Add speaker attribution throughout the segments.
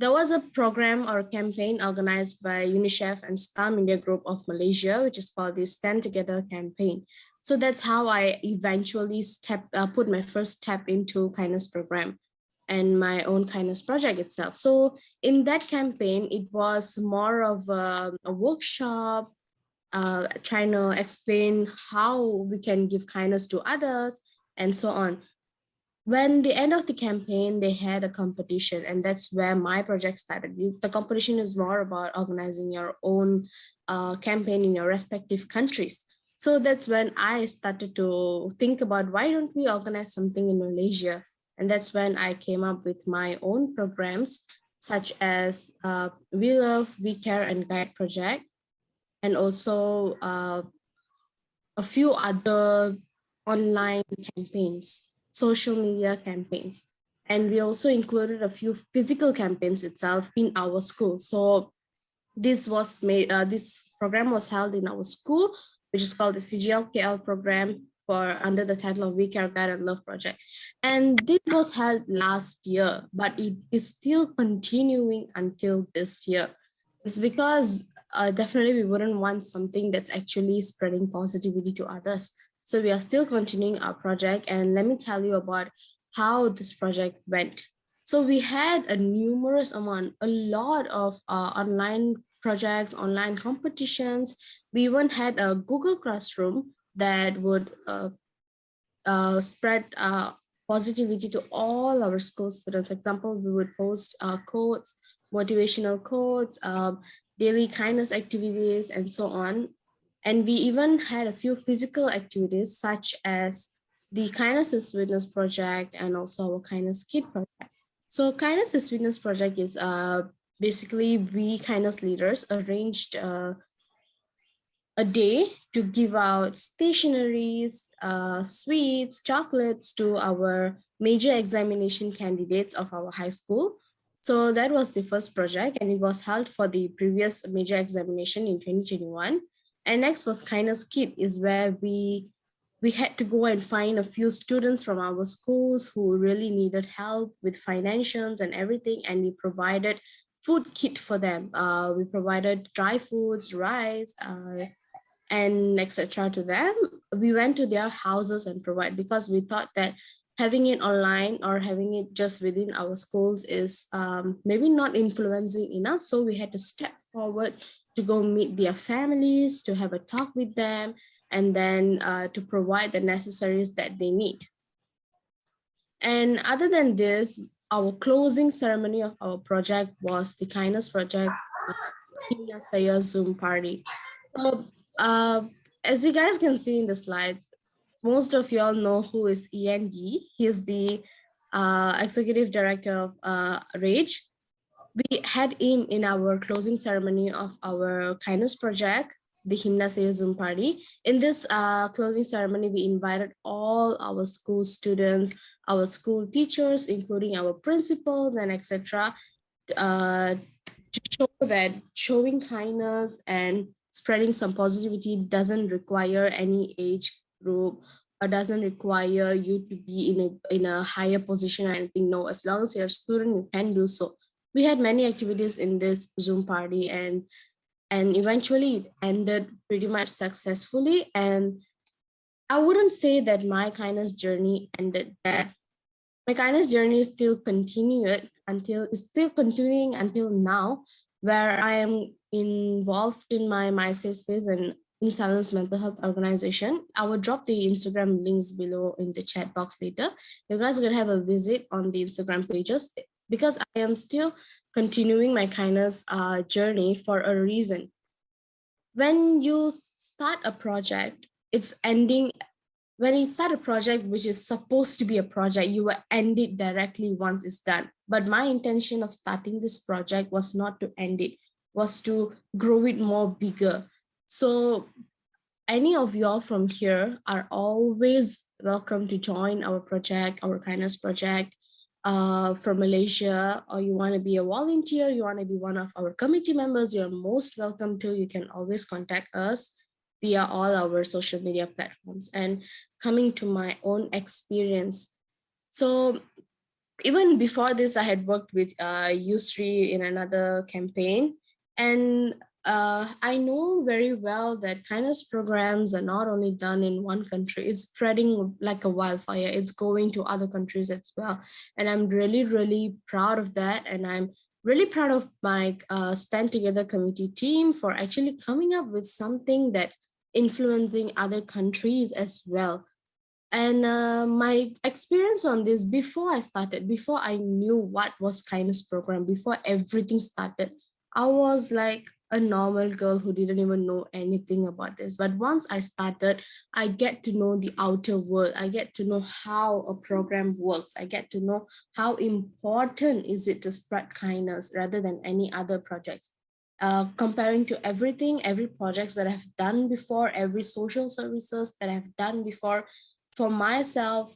Speaker 1: there was a program or campaign organized by Unicef and Star Media Group of Malaysia, which is called the Stand Together campaign. So that's how I eventually put my first step into kindness program and my own kindness project itself. So in that campaign, it was more of a workshop, trying to explain how we can give kindness to others and so on. When the end of the campaign, they had a competition, and that's where my project started. The competition is more about organizing your own campaign in your respective countries. So that's when I started to think about why don't we organize something in Malaysia? And that's when I came up with my own programs, such as We Love, We Care and Guide project, and also a few other online campaigns, social media campaigns. And we also included a few physical campaigns itself in our school. So this program was held in our school, which is called the CGL-KL program under the title of We Care, Guide and Love project. And this was held last year, but it is still continuing until this year. It's because definitely we wouldn't want something that's actually spreading positivity to others. So we are still continuing our project, and let me tell you about how this project went. So we had a lot of online projects, online competitions. We even had a Google Classroom that would spread positivity to all our school students. For example, we would post quotes, motivational quotes, daily kindness activities, and so on. And we even had a few physical activities such as the Kindness is Witness project and also our Kindness Kit project. So Kindness is Witness project is basically we kindness leaders arranged a day to give out stationeries, sweets, chocolates to our major examination candidates of our high school. So that was the first project, and it was held for the previous major examination in 2021. And next was Kindness Kit, is where we had to go and find a few students from our schools who really needed help with financials and everything, and we provided food kit for them. We provided dry foods, rice, and etc. to them. We went to their houses and provide, because we thought that having it online or having it just within our schools is maybe not influencing enough. So we had to step forward to go meet their families, to have a talk with them, and then to provide the necessaries that they need. And other than this, our closing ceremony of our project was the Kindness Project Saya Zoom party. So as you guys can see in the slides, most of you all know who is END. He is the executive director of RAGE. We had him in our closing ceremony of our kindness project, the Himna Saya Zoom party. In this closing ceremony, we invited all our school students, our school teachers, including our principals and etc. To show that showing kindness and spreading some positivity doesn't require any age group or doesn't require you to be in a higher position or anything. No, as long as you're a student, you can do so. We had many activities in this Zoom party, and eventually it ended pretty much successfully. And I wouldn't say that my kindness journey ended there. My kindness journey is still continuing until now, where I am involved in my safe space and in Silence Mental Health Organization. I will drop the Instagram links below in the chat box later. You guys are gonna have a visit on the Instagram pages, because I am still continuing my kindness journey for a reason. When you start a project, it's ending. When you start a project which is supposed to be a project, you will end it directly once it's done. But my intention of starting this project was not to end it, was to grow it more bigger. So any of y'all from here are always welcome to join our project, our kindness project from Malaysia, or you want to be a volunteer, you want to be one of our committee members, you're most welcome to. You can always contact us via all our social media platforms. And coming to my own experience, so even before this, I had worked with Yusri in another campaign. And I know very well that kindness programs are not only done in one country, it's spreading like a wildfire. It's going to other countries as well. And I'm really, really proud of that. And I'm really proud of my Stand Together committee team for actually coming up with something that influencing other countries as well. And my experience on this before I knew what was kindness program, before everything started, I was like a normal girl who didn't even know anything about this. But once I started, I get to know the outer world. I get to know how a program works. I get to know how important is it to spread kindness rather than any other projects. Comparing to every projects that I've done before, every social services that I've done before, for myself,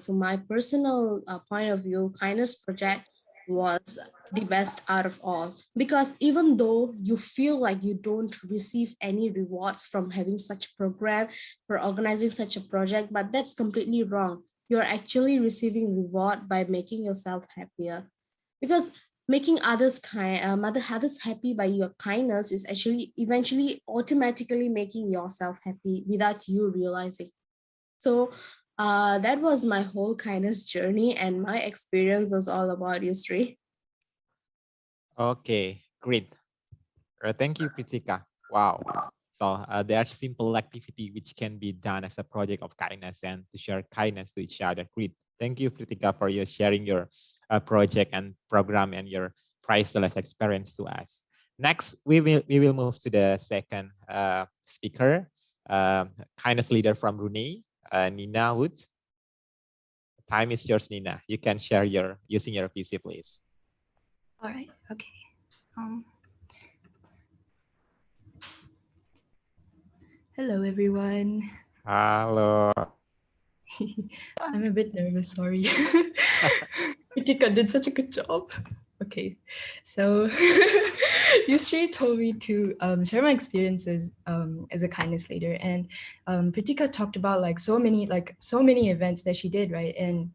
Speaker 1: from my personal point of view, kindness project was the best out of all, because even though you feel like you don't receive any rewards from having such a program, for organizing such a project, but that's completely wrong. You're actually receiving reward by making yourself happier, because making others happy by your kindness is actually eventually automatically making yourself happy without you realizing. So that was my whole kindness journey, and my experience was all about you, Sri.
Speaker 2: Okay, great. Thank you, Pritika. Wow. So there are simple activity which can be done as a project of kindness and to share kindness to each other. Great. Thank you, Pritika, for your sharing your project and program and your priceless experience to us. Next, we will move to the second speaker, kindness leader from Brunei, Nina Wood. Time is yours, Nina. You can share your using your PC, please.
Speaker 3: All right. Okay. Hello, everyone.
Speaker 2: Hello.
Speaker 3: I'm a bit nervous. Sorry. Kritika did such a good job. Okay, so Yusri told me to share my experiences as a kindness leader, and Pritika talked about so many events that she did, right? And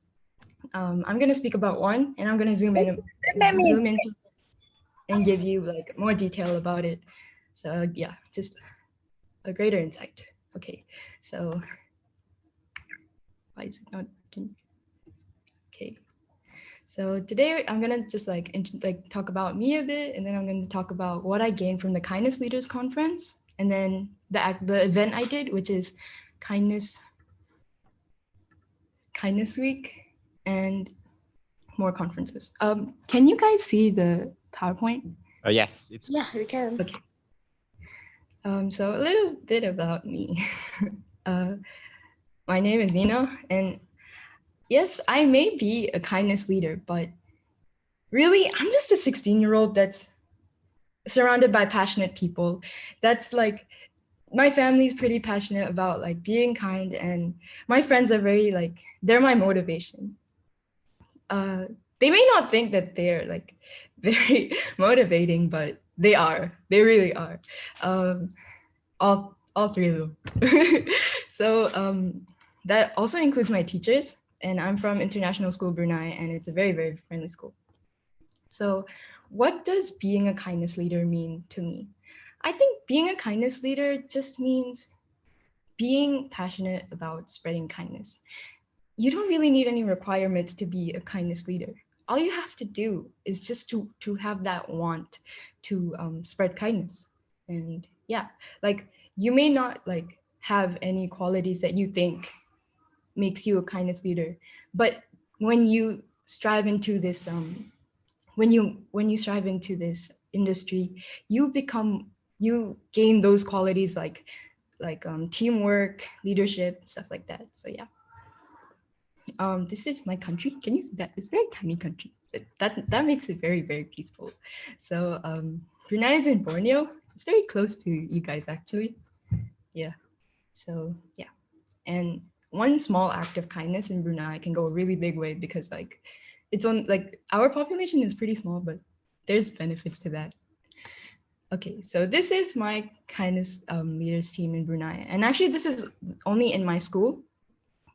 Speaker 3: I'm gonna speak about one, and I'm gonna zoom in and give you more detail about it. So yeah, just a greater insight. Okay, so why is it not working? Okay. So today I'm gonna just talk about me a bit, and then I'm gonna talk about what I gained from the Kindness Leaders Conference, and then the event I did, which is Kindness Week, and more conferences. Can you guys see the PowerPoint?
Speaker 2: Oh yes,
Speaker 1: Yeah, we can.
Speaker 3: Okay. So a little bit about me. My name is Nina, and yes, I may be a kindness leader, but really, I'm just a 16-year-old that's surrounded by passionate people. That's my family's pretty passionate about being kind, and my friends are very they're my motivation. They may not think that they're very motivating, but they are. They really are. All three of them. So that also includes my teachers, and I'm from International School Brunei, and it's a very, very friendly school. So what does being a kindness leader mean to me? I think being a kindness leader just means being passionate about spreading kindness. You don't really need any requirements to be a kindness leader. All you have to do is just to have that want to spread kindness. And yeah, you may not have any qualities that you think makes you a kindness leader, but when you strive into this when you strive into this industry, you gain those qualities teamwork, leadership, stuff like that. So yeah. This is my country. Can you see that? It's a very tiny country. That makes it very, very peaceful. So Brunei is in Borneo. It's very close to you guys, actually. Yeah. So yeah. And one small act of kindness in Brunei can go a really big way, because it's on our population is pretty small, but there's benefits to that. Okay, so this is my kindness leaders team in Brunei, and actually this is only in my school,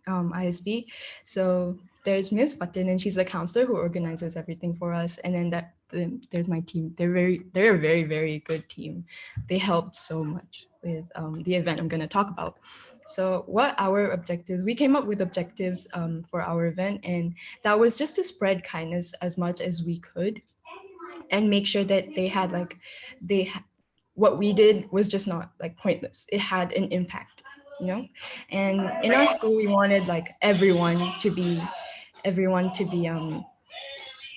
Speaker 3: ISB. So there's Miss Button, and she's the counselor who organizes everything for us. And then there's my team. They're a very, very good team. They helped so much with the event I'm going to talk about. So what our objectives, we came up with objectives for our event, and that was just to spread kindness as much as we could and make sure that what we did was just not like pointless. It had an impact, you know? And in our school, we wanted like everyone to be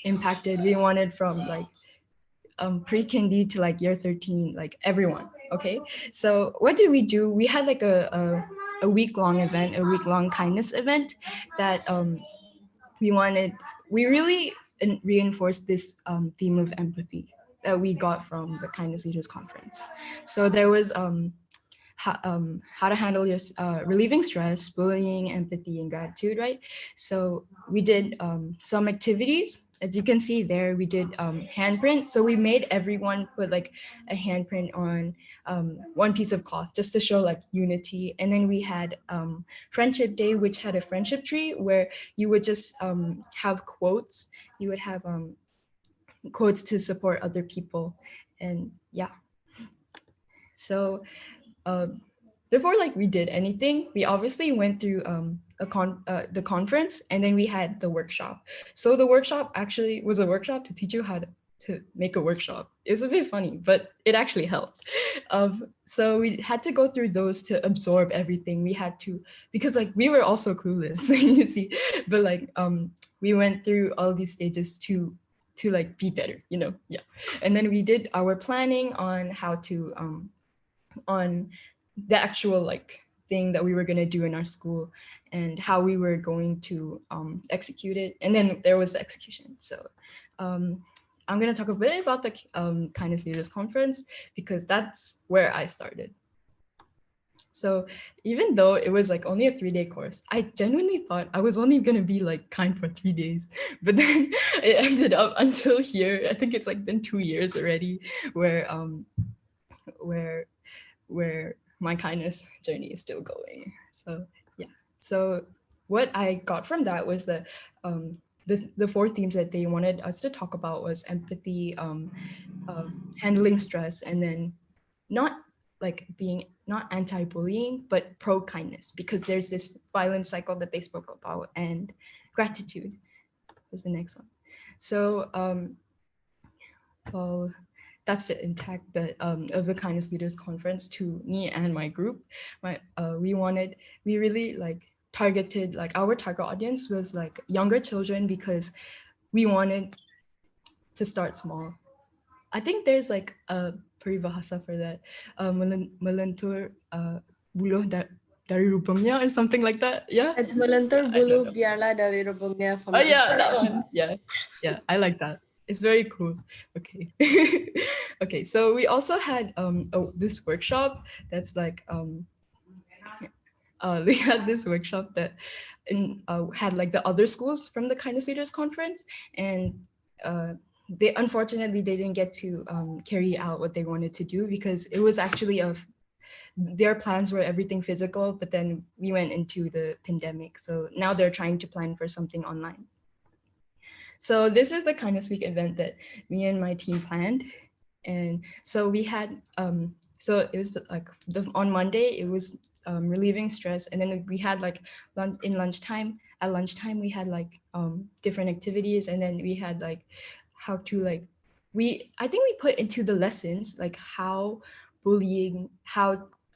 Speaker 3: impacted. We wanted from like pre-kindy to like year 13, like everyone. Okay. So what did we do? We had like a week-long event, a week-long kindness event that we really reinforced this theme of empathy that we got from the Kindness Leaders Conference. So there was how to handle your relieving stress, bullying, empathy, and gratitude, right? So we did some activities. As you can see there, we did handprints. So we made everyone put like a handprint on one piece of cloth just to show like unity. And then we had Friendship Day, which had a friendship tree where you would just have quotes. You would have quotes to support other people. And yeah. So before like we did anything, we obviously went through the conference, and then we had the workshop. So the workshop actually was a workshop to teach you how to make a workshop. It's a bit funny, but it actually helped. So we had to go through those to absorb everything. We had to, because like we were also clueless, you see, but like we went through all these stages to like be better, you know. Yeah. And then we did our planning on how to on the actual like thing that we were going to do in our school and how we were going to execute it. And then there was the execution. So I'm going to talk a bit about the Kindness Leaders Conference because that's where I started. So even though it was like only a 3-day course, I genuinely thought I was only going to be like kind for 3 days, but then it ended up until here. I think it's like been 2 years already where my kindness journey is still going. So yeah. So what I got from that was that the 4 themes that they wanted us to talk about was empathy, handling stress, and then not anti-bullying, but pro-kindness, because there's this violence cycle that they spoke about, and gratitude is the next one. So well, that's the impact that of the Kindness Leaders Conference to me and my group. We really like targeted, like our target audience was like younger children because we wanted to start small. I think there's like a peribahasa for that, melentur buluh dari lubangnya or something like that. Yeah.
Speaker 1: It's melentur bulu biarlah dari lubangnya.
Speaker 3: Oh yeah, that one. Yeah, I like that. It's very cool. Okay. Okay, so we also had this workshop that's like we had this workshop that had like the other schools from the Kindness Leaders Conference, and they unfortunately they didn't get to carry out what they wanted to do because it was actually their plans were everything physical, but then we went into the pandemic. So now they're trying to plan for something online. So this is the Kindness Week event that me and my team planned. And so we had, so it was like on Monday, it was relieving stress. And then we had like at lunchtime, we had like different activities. And then we had like how to like, I think we put into the lessons, like how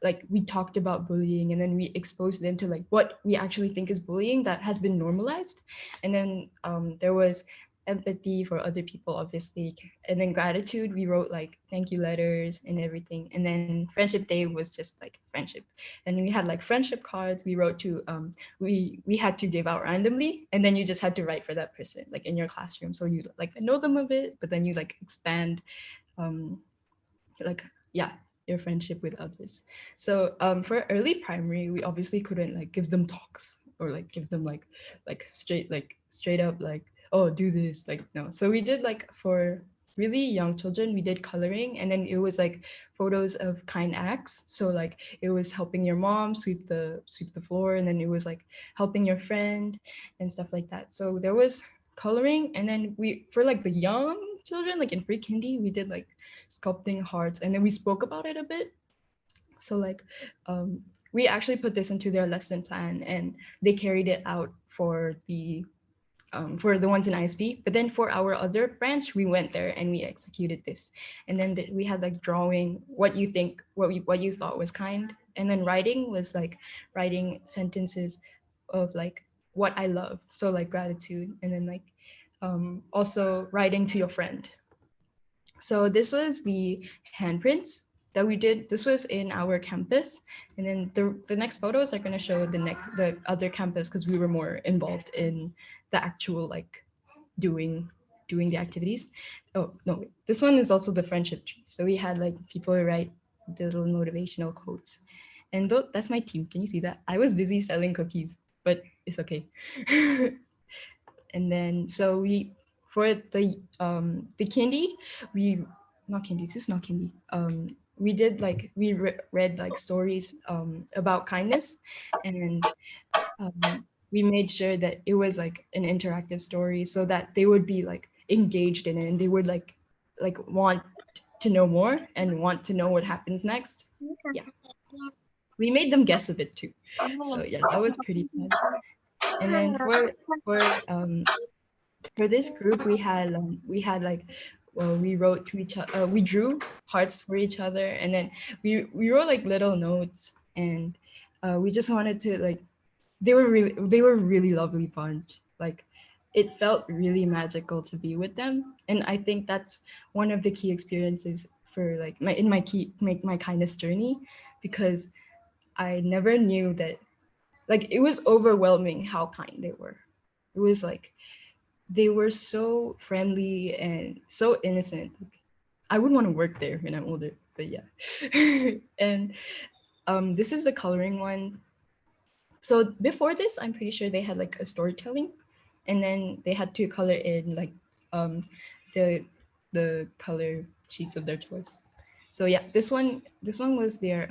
Speaker 3: like we talked about bullying, and then we exposed them to like what we actually think is bullying that has been normalized. And then there was empathy for other people, obviously, and then gratitude. We wrote like thank you letters and everything. And then Friendship Day was just like friendship, and we had like friendship cards. We wrote to we had to give out randomly, and then you just had to write for that person like in your classroom, so you like know them a bit, but then you like expand like yeah, your friendship with others. So for early primary, we obviously couldn't like give them talks or like give them like straight up like, oh, do this, like no. So we did like for really young children, we did coloring, and then it was like photos of kind acts. So like it was helping your mom sweep the floor, and then it was like helping your friend and stuff like that. So there was coloring, and then we, for like the young children, like in pre-kindy, we did like sculpting hearts, and then we spoke about it a bit. So like we actually put this into their lesson plan, and they carried it out for the ones in ISP. But then for our other branch, we went there and we executed this. And then we had like drawing what you think, what you thought was kind. And then writing was like writing sentences of like what I love. So like gratitude. And then like also writing to your friend. So this was the handprints that we did. This was in our campus. And then the next photos are going to show the other campus, because we were more involved in the actual like doing the activities. Oh no, wait. This one is also the friendship tree. So we had like people write the little motivational quotes. And that's my team. Can you see that? I was busy selling cookies, but it's okay. And then so we, for the candy, we not candy, this is not candy. We did like we read like stories about kindness, and we made sure that it was like an interactive story, so that they would be like engaged in it, and they would like want to know more and want to know what happens next. Yeah, we made them guess a bit too. So yeah, that was pretty fun. And then for this group, we had like, well, we wrote to each other, we drew hearts for each other, and then we wrote like little notes, and we just wanted to like, they were really lovely bunch. Like it felt really magical to be with them, and I think that's one of the key experiences for like my kindness journey, because I never knew that, like it was overwhelming how kind they were. It was like they were so friendly and so innocent. I would want to work there when I'm older, but yeah. And this is the coloring one. So before this, I'm pretty sure they had like a storytelling, and then they had to color in like um, the color sheets of their choice. So yeah, this one was their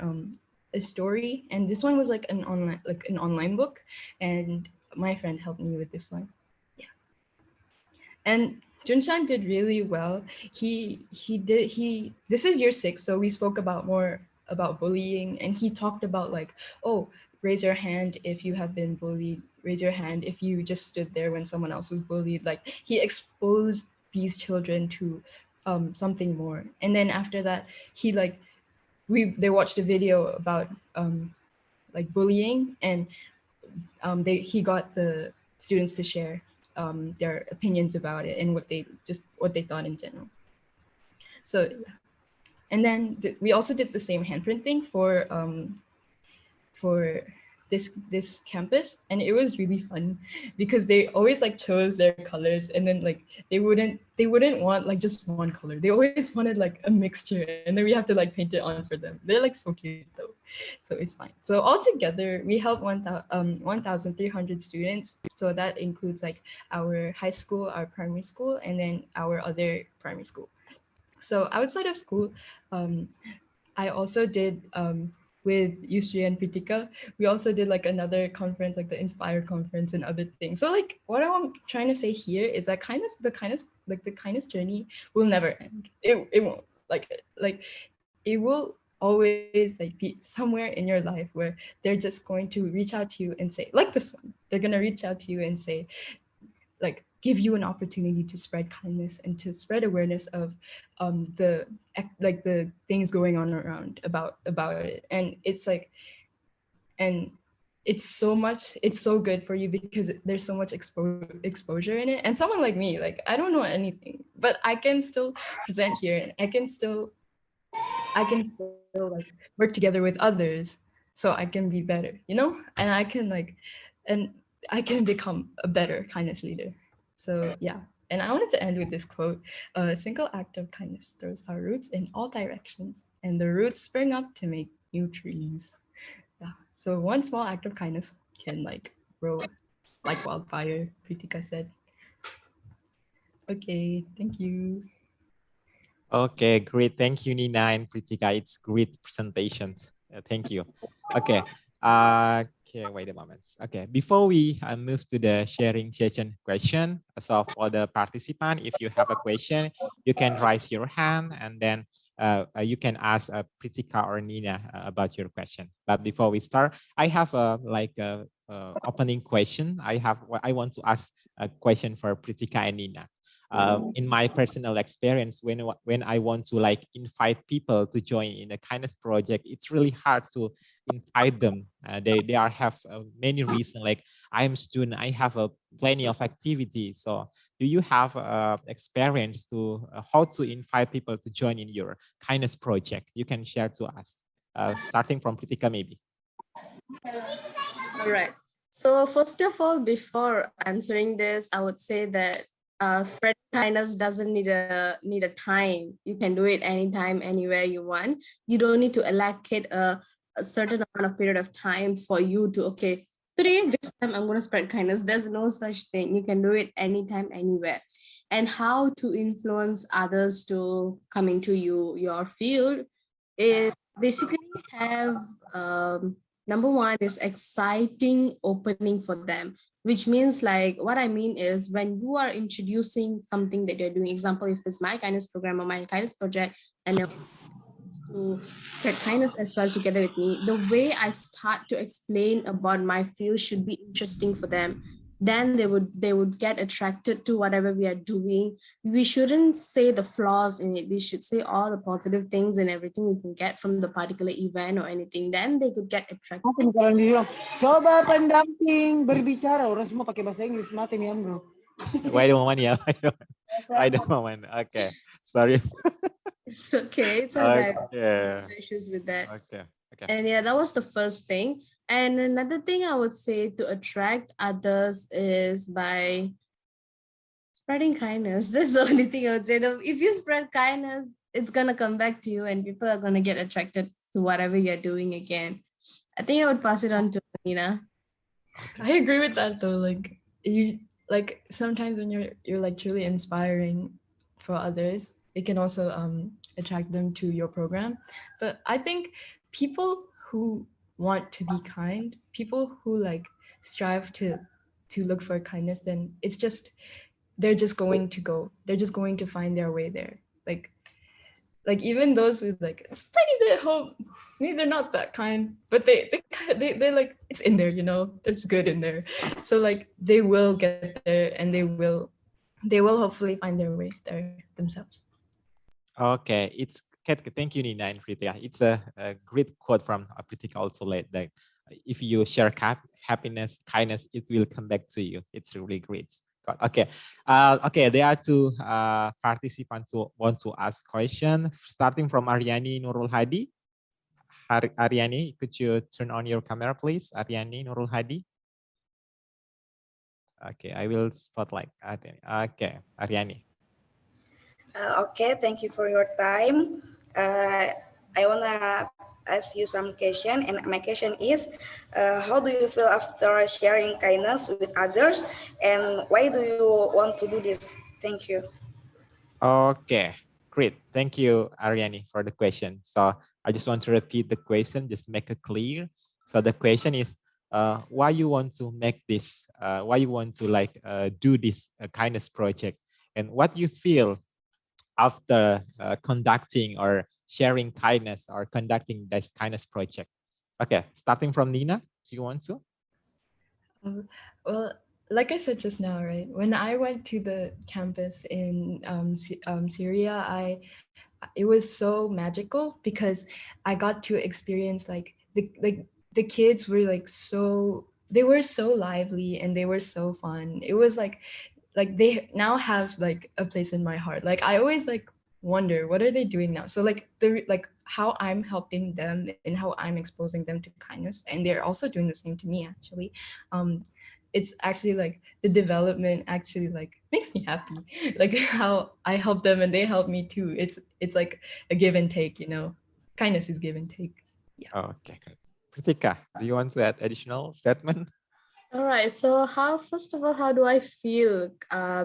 Speaker 3: a story, and this one was like an online book, and my friend helped me with this one. Yeah. And Junshan did really well. He this is year 6, so we spoke about more about bullying, and he talked about like, oh, raise your hand if you have been bullied, raise your hand if you just stood there when someone else was bullied. Like he exposed these children to something more. And then after that, he like they watched a video about like bullying, and he got the students to share their opinions about it and what they thought in general. So yeah. And then we also did the same handprint thing for this campus, and it was really fun because they always like chose their colors, and then like they wouldn't want like just one color. They always wanted like a mixture, and then we have to like paint it on for them. They're like so cute though, so it's fine. So all together we held 1,300 students, so that includes like our high school, our primary school, and then our other primary school. So outside of school, I also did with Yusri and Pritika, we also did like another conference, like the Inspire conference and other things. So like what I'm trying to say here is that the kindness journey will never end. It won't. It will always like be somewhere in your life where they're just going to reach out to you and say, like this one, they're gonna reach out to you and say, like give you an opportunity to spread kindness and to spread awareness of the things going on around about it. And it's like, and it's so good for you because there's so much exposure in it. And someone like me, like I don't know anything, but I can still present here, and I can still like work together with others so I can be better, and I can like, and I can become a better kindness leader. So yeah. And I wanted to end with this quote: a single act of kindness throws our roots in all directions, and the roots spring up to make new trees. Yeah. So one small act of kindness can like grow like wildfire, Pritika said. Okay, thank you.
Speaker 2: Okay, great. Thank you, Nina and Pritika. It's great presentations. Thank you. Okay. Okay, wait a moment. Okay, before we move to the sharing session question, so for the participant, if you have a question, you can raise your hand and then you can ask Pritika or Nina about your question. But before we start, I have a opening question. I want to ask a question for Pritika and Nina. In my personal experience, when I want to like invite people to join in a kindness project, it's really hard to invite them. They have many reasons. Like I'm student, I have plenty of activities. So do you have experience to how to invite people to join in your kindness project? You can share to us, starting from Pritika maybe.
Speaker 1: All right. So first of all, before answering this, I would say that spread kindness doesn't need a time. You can do it anytime, anywhere you want. You don't need to allocate a certain amount of period of time for you to, okay, today, this time I'm going to spread kindness. There's no such thing. You can do it anytime, anywhere. And how to influence others to coming to your field is basically have number one is exciting opening for them, which means like what I mean is when you are introducing something that you're doing, example, if it's my kindness program or my kindness project, and then to spread kindness as well together with me, the way I start to explain about my field should be interesting for them. Then they would get attracted to whatever we are doing. We shouldn't say the flaws in it. We should say all the positive things and everything we can get from the particular event or anything. Then they could get attracted.
Speaker 4: Kalau dibilang, coba pendamping berbicara, orang semua pakai bahasa Inggris, mati nih bro.
Speaker 2: Wait a moment, yeah. Wait a moment. Okay, sorry.
Speaker 1: It's okay. It's all right.
Speaker 2: Okay.
Speaker 1: No issues with that.
Speaker 2: Okay. Okay.
Speaker 1: And yeah, that was the first thing. And another thing I would say to attract others is by spreading kindness. That's the only thing I would say. If you spread kindness, it's gonna come back to you, and people are gonna get attracted to whatever you're doing again. I think I would pass it on to Nina.
Speaker 3: I agree with that though. Like you, like sometimes when you're like truly inspiring for others, it can also attract them to your program. But I think people who want to be kind, people who like strive to look for kindness, then it's just they're just going to find their way there. Like even those with like a tiny bit hope, maybe they're not that kind, but they like it's in there, you know, there's good in there. So like they will get there and they will hopefully find their way there themselves.
Speaker 2: Okay, thank you, Nina and Pritika. It's a great quote from Pritika also, like that if you share happiness, kindness, it will come back to you. It's really great. Okay. Okay, there are two participants who want to ask question, starting from Aryani Nurul Hadi. Aryani, could you turn on your camera, please? Aryani Nurul Hadi. Okay, I will spotlight Aryani. Okay, Aryani.
Speaker 5: Okay, thank you for your time. I wanna ask you some question, and my question is, how do you feel after sharing kindness with others, and why do you want to do this? Thank you.
Speaker 2: Okay, great. Thank you, Aryani, for the question. So I just want to repeat the question, just make it clear. So the question is, why you want to make this? Why you want to like do this kindness project, and what you feel after conducting or sharing kindness or conducting this kindness project? Okay, starting from Nina, do you want to?
Speaker 3: Well, like I said just now, right? When I went to the campus in Syria, it was so magical because I got to experience like the kids were like they were so lively and they were so fun. It was like they now have like a place in my heart. Like I always like wonder what are they doing now. So like how I'm helping them and how I'm exposing them to kindness, and they're also doing the same to me actually. It's actually like the development actually like makes me happy. Like how I help them and they help me too. It's like a give and take, you know. Kindness is give and take. Yeah.
Speaker 2: Okay, good. Pritika, do you want to add additional statement?
Speaker 1: All right. So first of all, how do I feel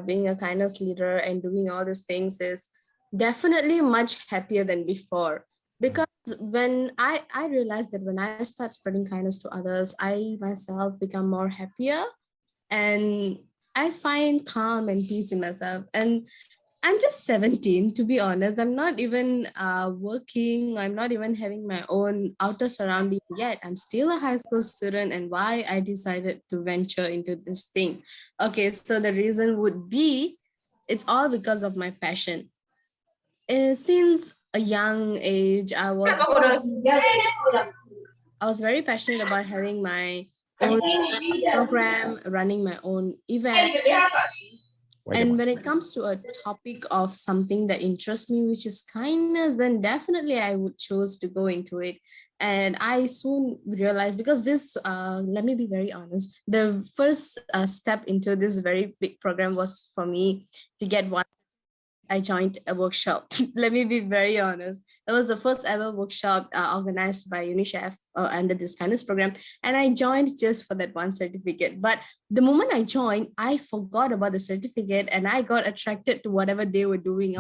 Speaker 1: being a kindness leader and doing all these things is Definitely much happier than before, because when I realized that when I start spreading kindness to others, I myself become more happier, and I find calm and peace in myself. And I'm just 17, to be honest. I'm not even working. I'm not even having my own outer surrounding yet. I'm still a high school student, and why I decided to venture into this thing. Okay, so the reason would be it's all because of my passion. Since a young age, I was very passionate about having my own program, running my own event.
Speaker 2: Wait a
Speaker 1: And
Speaker 2: minute.
Speaker 1: when it comes to a topic of something that interests me, which is kindness, then definitely I would choose to go into it. And I soon realized, because this, let me be very honest, the first step into this very big program was for me to get one. I joined a workshop. Let me be very honest. It was the first ever workshop organized by Unicef under this kindness program. And I joined just for that one certificate. But the moment I joined, I forgot about the certificate and I got attracted to whatever they were doing.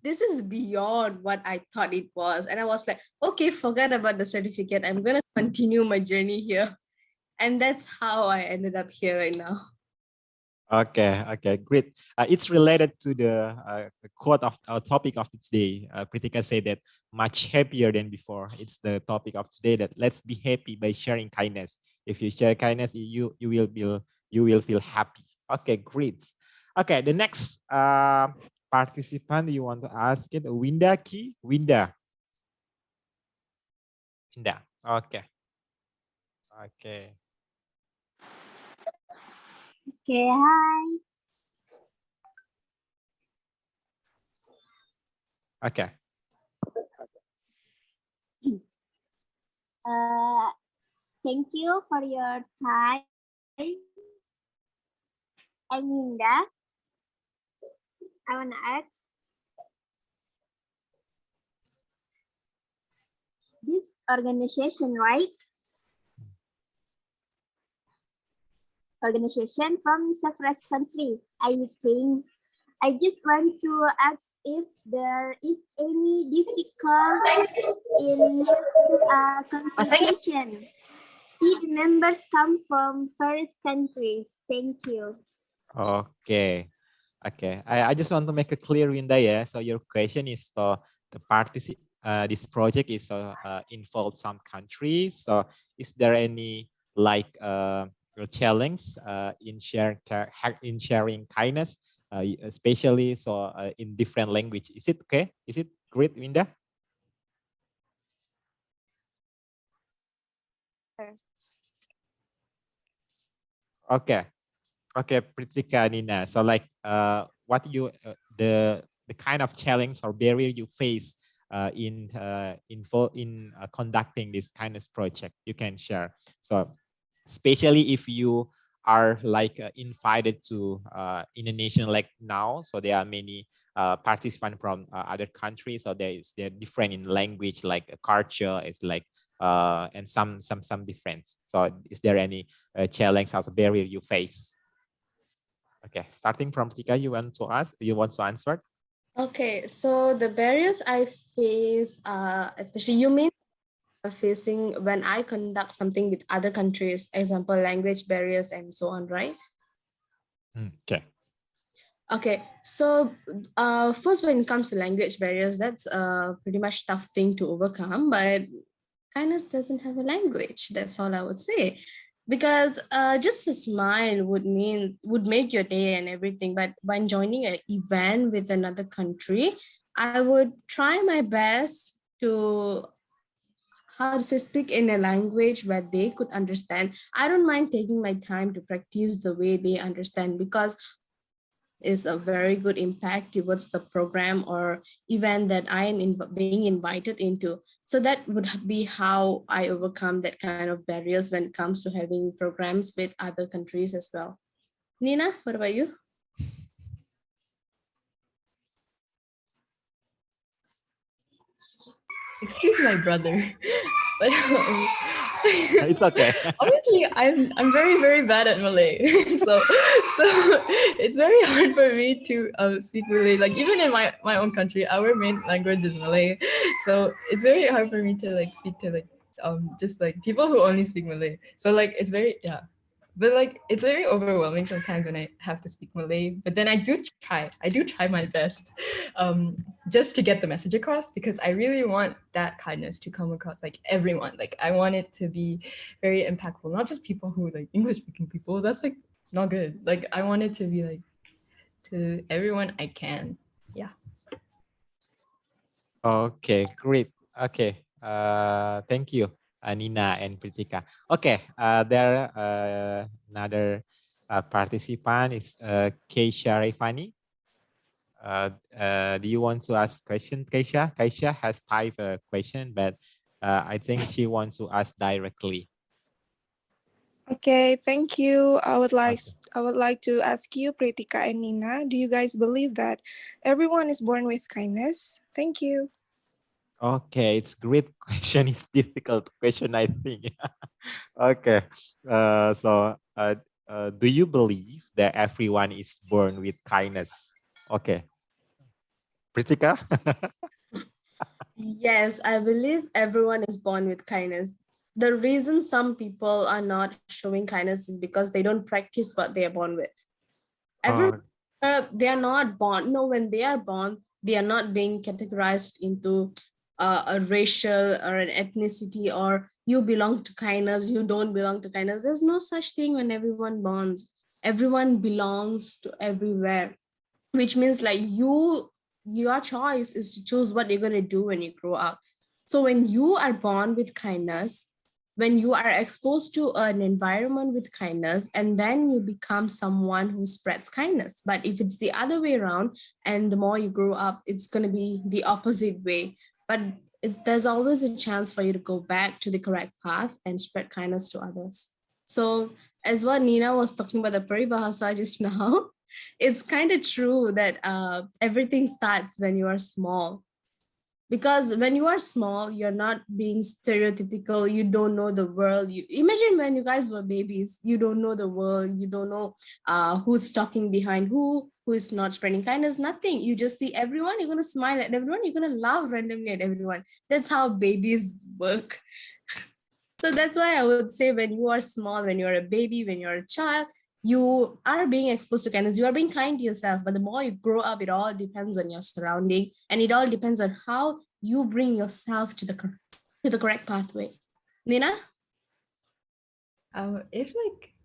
Speaker 1: This is beyond what I thought it was. And I was like, okay, forget about the certificate. I'm going to continue my journey here. And that's how I ended up here right now.
Speaker 2: Okay, okay, great. It's related to the quote of our topic of today. Pritika said that much happier than before. It's the topic of today, that let's be happy by sharing kindness. If you share kindness, you will feel happy. Okay, great. Okay, the next participant you want to ask it, Winda Ki, Winda. Winda. Okay. Okay.
Speaker 6: Okay, hi.
Speaker 2: Okay.
Speaker 6: Thank you for your time. I'm Linda. I want to ask, this organization, right? Organization from several countries. I think I just want to ask if there is any difficult in conversation. See, the members come from various countries. Thank you.
Speaker 2: Okay. Okay. I just want to make it clear, Winda. Yeah. So your question is the this project is involved some countries. So is there any like challenge in sharing kindness, especially in different language? Is it okay? Is it great, Winda? Okay. Okay, Pritika, Nina. So like what you the kind of challenge or barrier you face in conducting this kindness project you can share. So especially if you are like invited to Indonesia like now, so there are many participants from other countries, so they're different in language, like culture is like and some difference. So is there any challenge or barrier you face? Okay, starting from Tika, you want to ask? You want to answer?
Speaker 1: Okay, so the barriers I face, especially you mean facing when I conduct something with other countries, example, language barriers and so on, right?
Speaker 2: Okay.
Speaker 1: Okay, so first, when it comes to language barriers, that's a pretty much tough thing to overcome, but kindness doesn't have a language. That's all I would say. Because just a smile would make your day and everything. But when joining an event with another country, I would try my best to how to say, speak in a language where they could understand. I don't mind taking my time to practice the way they understand, because is a very good impact towards the program or event that I am being invited into. So that would be how I overcome that kind of barriers when it comes to having programs with other countries as well. Nina, what about you?
Speaker 3: Excuse my brother. But
Speaker 2: It's okay.
Speaker 3: Honestly, I'm very bad at Malay, so it's very hard for me to speak Malay. Like even in my own country, our main language is Malay, so it's very hard for me to like speak to like just like people who only speak Malay. So like it's very but like it's very overwhelming sometimes when I have to speak Malay. But then I do try my best, just to get the message across, because I really want that kindness to come across like everyone. Like I want it to be very impactful, not just people who like English speaking people. That's like not good. Like I want it to be like to everyone I can. Yeah.
Speaker 2: Okay, great. Okay, thank you, Nina and Pritika. Okay, there another participant is Keisha Rifani. Do you want to ask question, Keisha? Keisha has typed a question, but I think she wants to ask directly.
Speaker 7: Okay, thank you. I would like
Speaker 2: Okay.
Speaker 7: I would like to ask you, Pritika and Nina, do you guys believe that everyone is born with kindness? Thank you.
Speaker 2: Okay, it's great question. It's difficult question, I think. Okay, do you believe that everyone is born with kindness? Okay, Pritika.
Speaker 1: Yes, I believe everyone is born with kindness. The reason some people are not showing kindness is because they don't practice what they are born with. Everyone, they are not born. No, when they are born, they are not being categorized into a racial or an ethnicity, or you belong to kindness, you don't belong to kindness. There's no such thing when everyone bonds. Everyone belongs to everywhere, which means like your choice is to choose what you're going to do when you grow up. So when you are born with kindness, when you are exposed to an environment with kindness, and then you become someone who spreads kindness. But if it's the other way around, and the more you grow up, it's going to be the opposite way. But there's always a chance for you to go back to the correct path and spread kindness to others. So as what Nina was talking about the paribahasa just now, it's kind of true that everything starts when you are small. Because when you are small, you're not being stereotypical. You don't know the world. You imagine when you guys were babies, you don't know the world. You don't know who's talking behind who is not spreading kindness, nothing. You just see everyone. You're going to smile at everyone. You're going to laugh randomly at everyone. That's how babies work. So that's why I would say when you are small, when you're a baby, when you're a child, you are being exposed to kindness. You are being kind to yourself. But the more you grow up, it all depends on your surrounding, and it all depends on how you bring yourself to the correct pathway. Nina?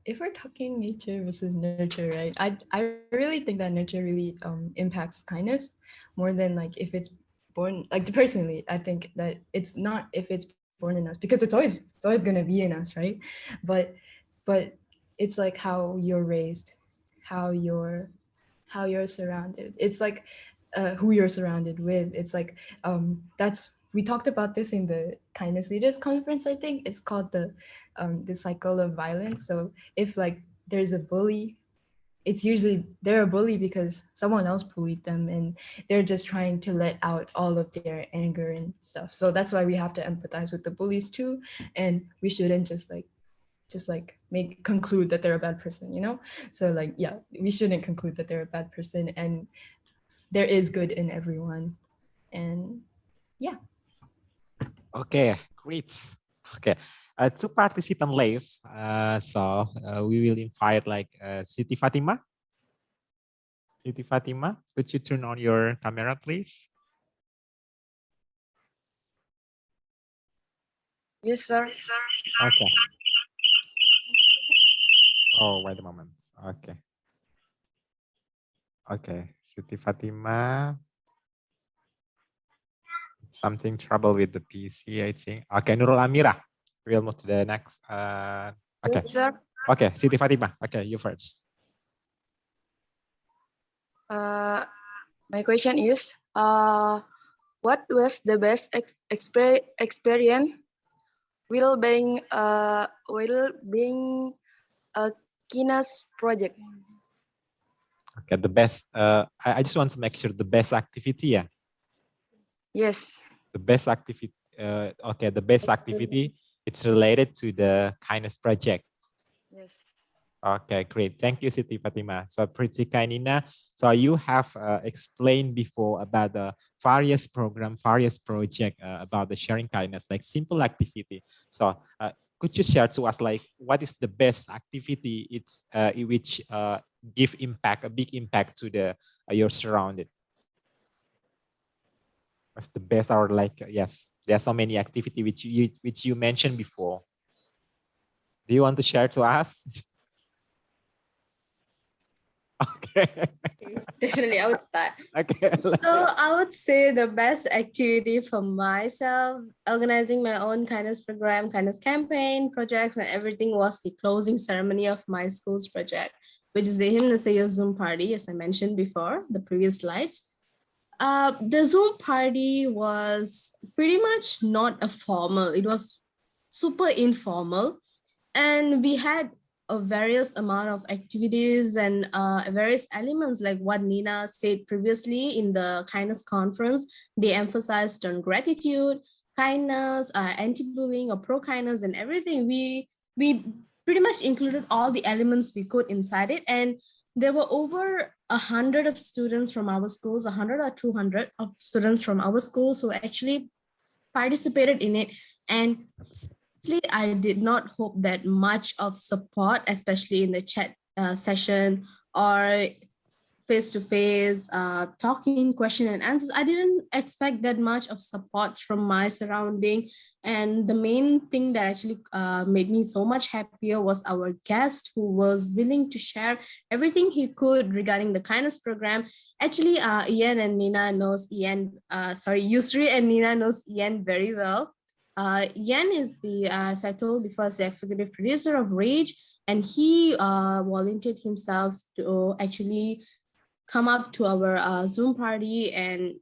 Speaker 3: If we're talking nature versus nurture, right? I really think that nurture really impacts kindness more than like if it's born. Like personally, I think that it's not if it's born in us, because it's always gonna be in us, right? But but it's like how you're raised, how you're surrounded. It's like who you're surrounded with. It's like that's we talked about this in the kindness leaders conference. I think it's called the cycle of violence. So if like there's a bully, it's usually they're a bully because someone else bullied them and they're just trying to let out all of their anger and stuff. So that's why we have to empathize with the bullies too, and we shouldn't just conclude that they're a bad person, you know? So like yeah, we shouldn't conclude that they're a bad person, and there is good in everyone. And yeah.
Speaker 2: Okay, great. Okay, two participants left. We will invite like Siti Fatima. Siti Fatima, could you turn on your camera, please?
Speaker 7: Yes, sir.
Speaker 2: Okay. Oh, wait a moment. Okay. Okay, Siti Fatima. Something trouble with the PC, I think. Okay, Nurul Amira. We'll move to the next. Okay.
Speaker 7: Yes, sir.
Speaker 2: Okay, Siti Fatima. Okay, you first.
Speaker 7: My question is, what was the best experience while being a kindness project?
Speaker 2: Okay, the best. I just want to make sure the best activity. Yeah.
Speaker 7: Yes.
Speaker 2: The best activity. Okay, the best activity It's related to the kindness project.
Speaker 3: Yes.
Speaker 2: Okay, great. Thank you, Siti Fatima. So Pritika and Nina, so you have explained before about the various program, various project about the sharing kindness, like simple activity. So could you share to us like what is the best activity it's which give impact, a big impact to the your surrounded? What's the best or like yes, there are so many activity which you mentioned before. Do you want to share to us? Okay.
Speaker 1: Definitely, I would start.
Speaker 2: Okay.
Speaker 1: So I would say the best activity for myself, organizing my own kindness program, kindness campaign, projects, and everything was the closing ceremony of my school's project, which is the Himnasayo Zoom party, as I mentioned before, the previous slides. The Zoom party was pretty much not a formal, it was super informal. And we had a various amount of activities and various elements like what Nina said previously in the kindness conference. They emphasized on gratitude, kindness, anti-bullying or pro-kindness and everything. We pretty much included all the elements we could inside it. And there were over 100 of students from our schools, 100 or 200 of students from our schools who actually participated in it. And honestly, I did not hope that much of support, especially in the chat session or face-to-face talking, question and answers. I didn't expect that much of support from my surrounding. And the main thing that actually made me so much happier was our guest who was willing to share everything he could regarding the kindness program. Actually, Ian and Nina knows Ian, Yusri and Nina knows Ian very well. Ian is the, as I told before, the executive producer of Rage, and he volunteered himself to actually come up to our Zoom party and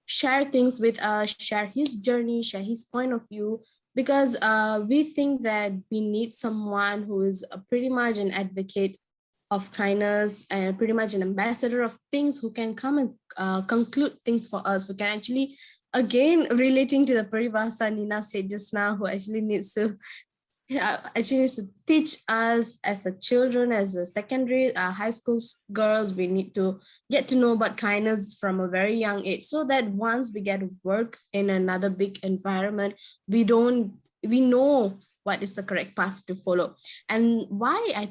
Speaker 1: share things with us, share his journey, share his point of view, because we think that we need someone who is pretty much an advocate of kindness and pretty much an ambassador of things, who can come and conclude things for us, who can actually, again, relating to the paribhasa Nina said just now, who actually needs to actually needs to teach us as a children, as a secondary high school girls. We need to get to know about kindness from a very young age, so that once we get to work in another big environment, we know what is the correct path to follow. And why I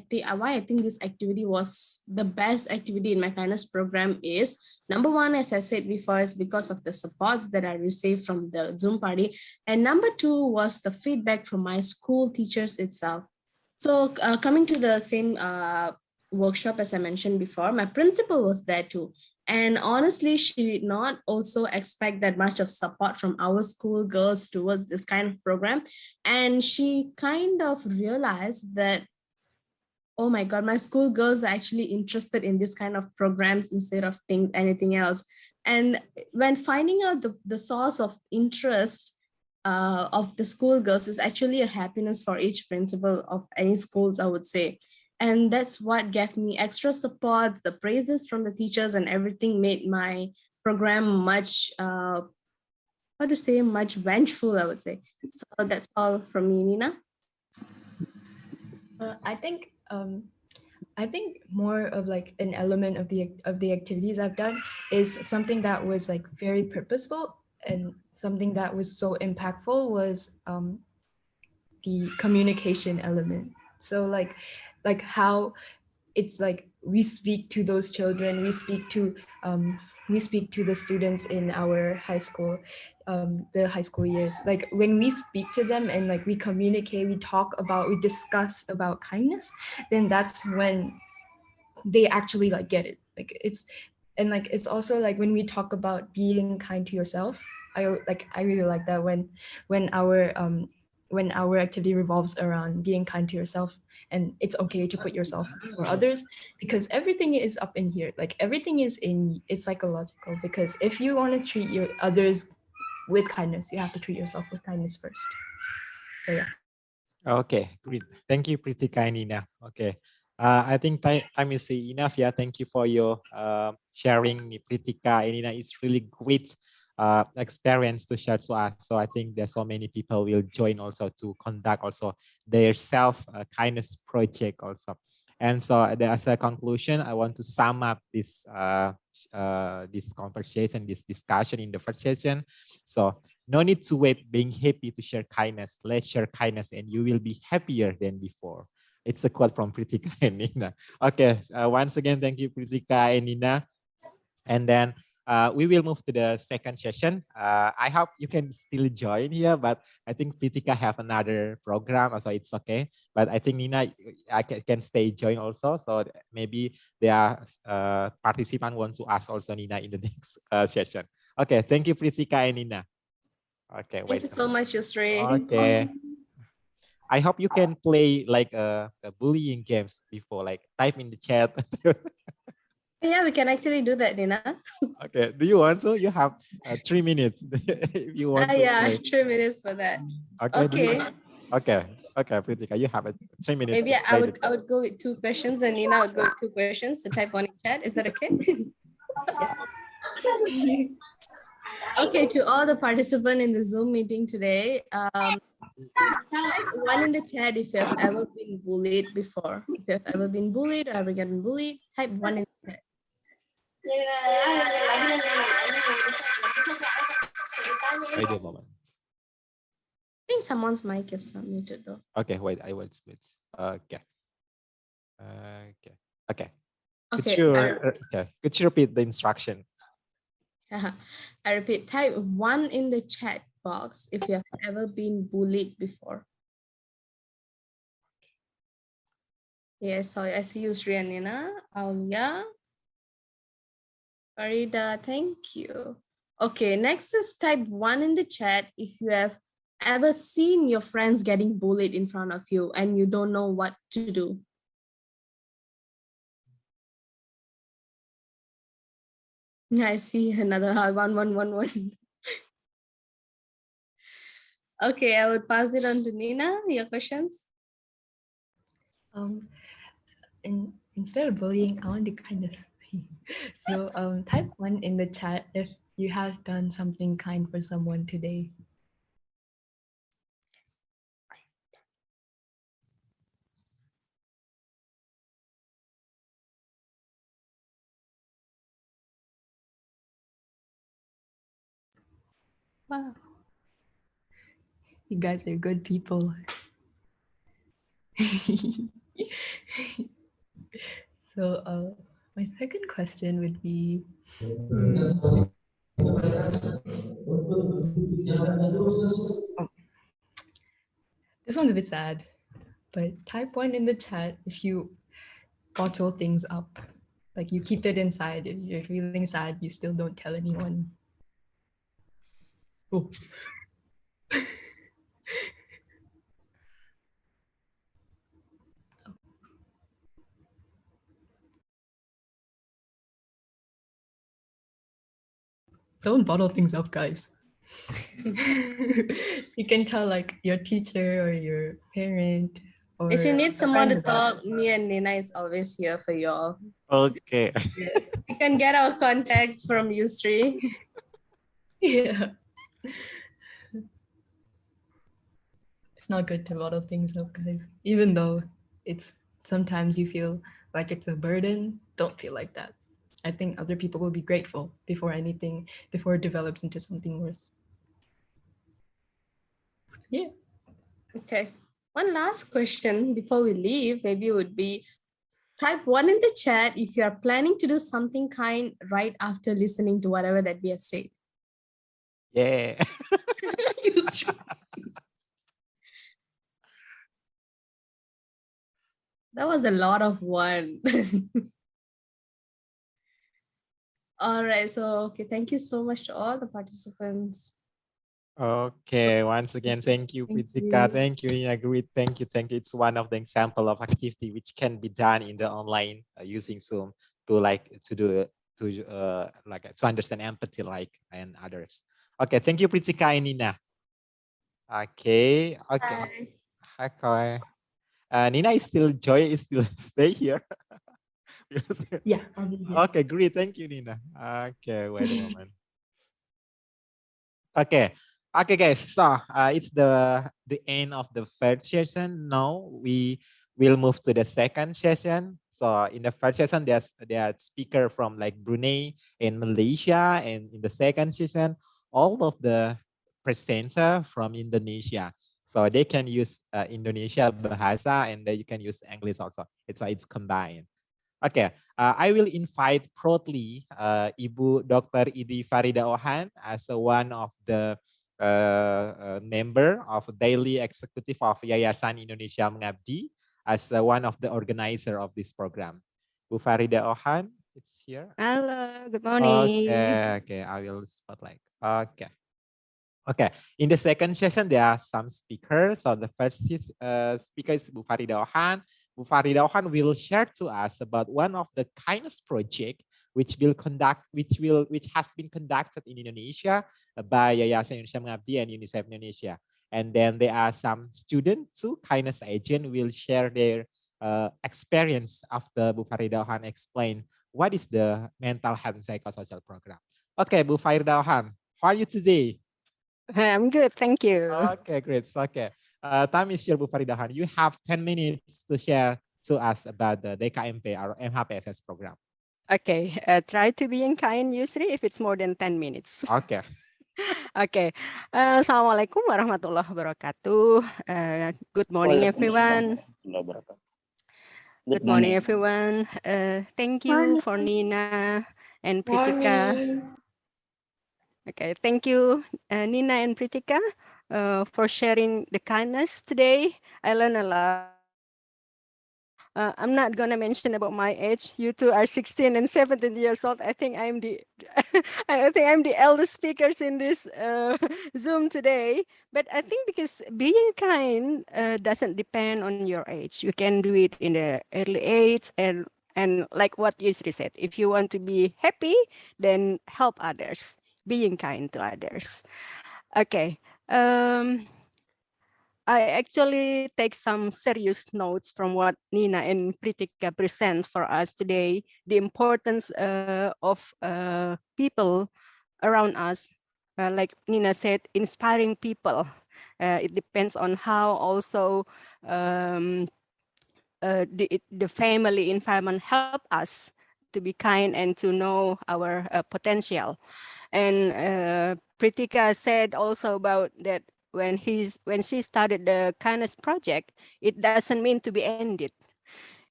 Speaker 1: think this activity was the best activity in my kindness program is, number one, as I said before, is because of the supports that I received from the Zoom party. And number two was the feedback from my school teachers itself. So coming to the same workshop, as I mentioned before, my principal was there too. And honestly, she did not also expect that much of support from our school girls towards this kind of program. And she kind of realized that, oh my God, my school girls are actually interested in this kind of programs instead of anything else. And when finding out the source of interest of the school girls is actually a happiness for each principal of any schools, I would say. And that's what gave me extra support. The praises from the teachers and everything made my program much, much vengeful, I would say. So that's all from me, Nina.
Speaker 3: I think more of like an element of the activities I've done is something that was like very purposeful, and something that was so impactful was the communication element. So like how it's like we speak to those children, we speak to the students in our high school, the high school years. Like when we speak to them and like we communicate, we discuss about kindness, then that's when they actually like get it. It's also like when we talk about being kind to yourself, I really like that when our activity revolves around being kind to yourself, and it's okay to put yourself before others, because everything is up in here. Like everything is psychological, because if you want to treat your others with kindness, you have to treat yourself with kindness first. So yeah.
Speaker 2: Okay, great. Thank you, Pritika and Nina. Okay. I think time is enough. Yeah, thank you for your sharing, Pritika and Nina. It's really great experience to share to us. So I think there's so many people will join also to conduct also their self kindness project also. And so as a conclusion, I want to sum up this this conversation, this discussion in the first session. So no need to wait being happy to share kindness. Let's share kindness and you will be happier than before. It's a quote from Pritika and Nina. Okay, once again, thank you, Pritika and Nina. And then we will move to the second session. I hope you can still join here, but I think Pritika have another program, so it's okay. But I think Nina, I can stay join also. So maybe there are participants want to ask also Nina in the next session. Okay, thank you, Pritika and Nina. Okay, wait.
Speaker 1: Thank you so much, Yusri.
Speaker 2: Okay. I hope you can play like a bullying games before, like type in the chat.
Speaker 1: Yeah, we can actually do that, Nina.
Speaker 2: Okay, do you want to? You have 3 minutes if you want to
Speaker 1: Yeah,
Speaker 2: play.
Speaker 1: 3 minutes for that.
Speaker 2: Okay.
Speaker 1: Okay.
Speaker 2: Okay, Pritika, you have 3 minutes.
Speaker 1: Maybe I would go with 2 questions and Nina would go with 2 questions to type on in chat. Is that okay? Okay, to all the participants in the Zoom meeting today, type 1 in the chat if you have ever been bullied before. If you have ever been bullied or ever gotten bullied, type 1 in the chat.
Speaker 2: Wait a moment.
Speaker 1: I think someone's mic is not muted though.
Speaker 2: Okay, wait, I will switch. Okay. Okay. Could you repeat the instruction?
Speaker 1: I repeat, type 1 in the chat box if you have ever been bullied before. Yes, so I see you, Sri and Nina, Aulia, Farida, thank you. Okay, next is type 1 in the chat if you have ever seen your friends getting bullied in front of you and you don't know what to do. I see another 1111. Okay, I will pass it on to Nina. Your questions?
Speaker 3: Instead of bullying, I want to kindness. So type 1 in the chat if you have done something kind for someone today. Wow. You guys are good people. So my second question would be, this one's a bit sad, but type 1 in the chat if you bottle things up. Like you keep it inside. If you're feeling sad, you still don't tell anyone. Oh. Don't bottle things up, guys. You can tell like your teacher or your parent. Or
Speaker 1: if you need
Speaker 3: a
Speaker 1: someone to
Speaker 3: friend about
Speaker 1: talk, me and Nina is always here for you all.
Speaker 2: Okay.
Speaker 3: Yes.
Speaker 1: You can get our contacts from Yusri.
Speaker 3: Yeah. It's not good to bottle things up, guys. Even though it's sometimes you feel like it's a burden, don't feel like that. I think other people will be grateful before it develops into something worse. Yeah.
Speaker 1: Okay. One last question before we leave, maybe would be type 1 in the chat if you are planning to do something kind right after listening to whatever that we have said.
Speaker 2: Yeah.
Speaker 1: That was a lot of 1. All right. So, okay. Thank you so much to all the participants.
Speaker 2: Okay, once again, thank you, Pritika. Thank you, Nina. Great. Thank you. It's one of the example of activity which can be done in the online using Zoom to understand empathy and others. Okay, thank you, Pritika and Nina. Okay. Okay. Nina is still stay here.
Speaker 3: Yeah, I'll be here.
Speaker 2: Okay, great. Thank you, Nina. Okay, wait a moment. Okay. Okay, guys. So it's the end of the first session. Now we will move to the second session. So in the first session, there are speaker from like Brunei and Malaysia, and in the second session, all of the presenter from Indonesia. So they can use Indonesia bahasa, and you can use English also. It's combined. Okay, I will invite proudly Ibu Dr. Idi Farida Ohan as one of the member of daily executive of Yayasan Indonesia Mengabdi as one of the organizer of this program. Bu Farida Ohan, it's here.
Speaker 8: Hello, good morning.
Speaker 2: Okay, I will spotlight. Okay. Okay, in the second session, there are some speakers. So the first speaker is Bu Farida Ohan. Bu Farida Ohan will share to us about one of the kindness project which has been conducted in Indonesia by Yayasan Indonesia Mengabdi and Unicef Indonesia. And then there are some students too, kindness agent will share their experience after Bu Farida Ohan explain what is the mental health and psychosocial program. Okay, Bu Farida Ohan, how are you today?
Speaker 8: I'm good, thank you.
Speaker 2: Okay, great. Okay, time is here, Bu Faridahan. You have 10 minutes to share to us about the DKMP or MHPSS program.
Speaker 8: Okay, try to be kind usually if it's more than 10 minutes.
Speaker 2: Okay.
Speaker 8: Okay, Assalamualaikum warahmatullahi wabarakatuh. Good morning, everyone. Good morning, everyone. Thank you for Nina and Pritika. Okay, thank you, Nina and Pritika, for sharing the kindness today. I learned a lot. I'm not gonna mention about my age. You two are 16 and 17 years old. I think I'm the, I think I'm the eldest speakers in this Zoom today. But I think because being kind doesn't depend on your age. You can do it in the early age, and like what Yusri said, if you want to be happy, then help others. Being kind to others. Okay. I actually take some serious notes from what Nina and Pritika present for us today. The importance of people around us, like Nina said, inspiring people. It depends on how also the family environment help us to be kind and to know our potential. And Pritika said also about that when she started the kindness project, it doesn't mean to be ended.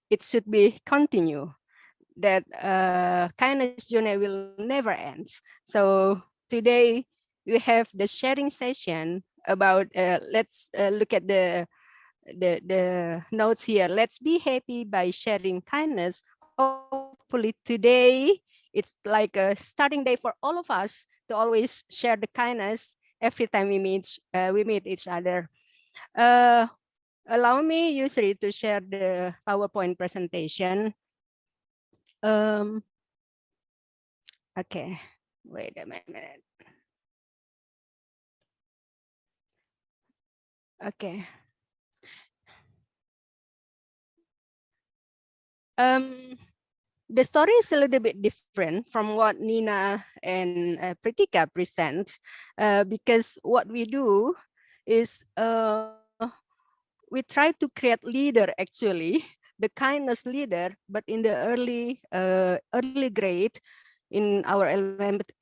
Speaker 8: It should be continue. That kindness journey will never end. So today we have the sharing session about let's look at the notes here. Let's be happy by sharing kindness. Hopefully today it's like a starting day for all of us to always share the kindness every time we meet each other. Allow me, Yusri, to share the PowerPoint presentation. Okay, wait a minute. Okay. The story is a little bit different from what Nina and Pritika present, because what we do is we try to create leader actually, the kindness leader, but in the early grade in our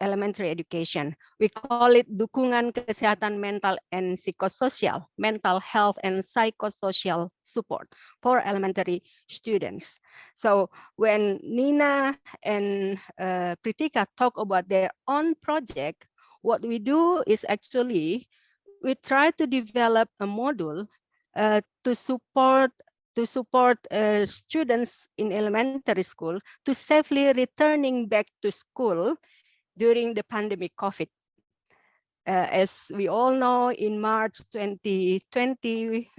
Speaker 8: elementary education. We call it dukungan kesehatan mental and psychosocial, mental health and psychosocial support for elementary students. So when Nina and Pritika talk about their own project, what we do is actually we try to develop a module to support students in elementary school to safely returning back to school during the pandemic COVID. As we all know, in March 2020,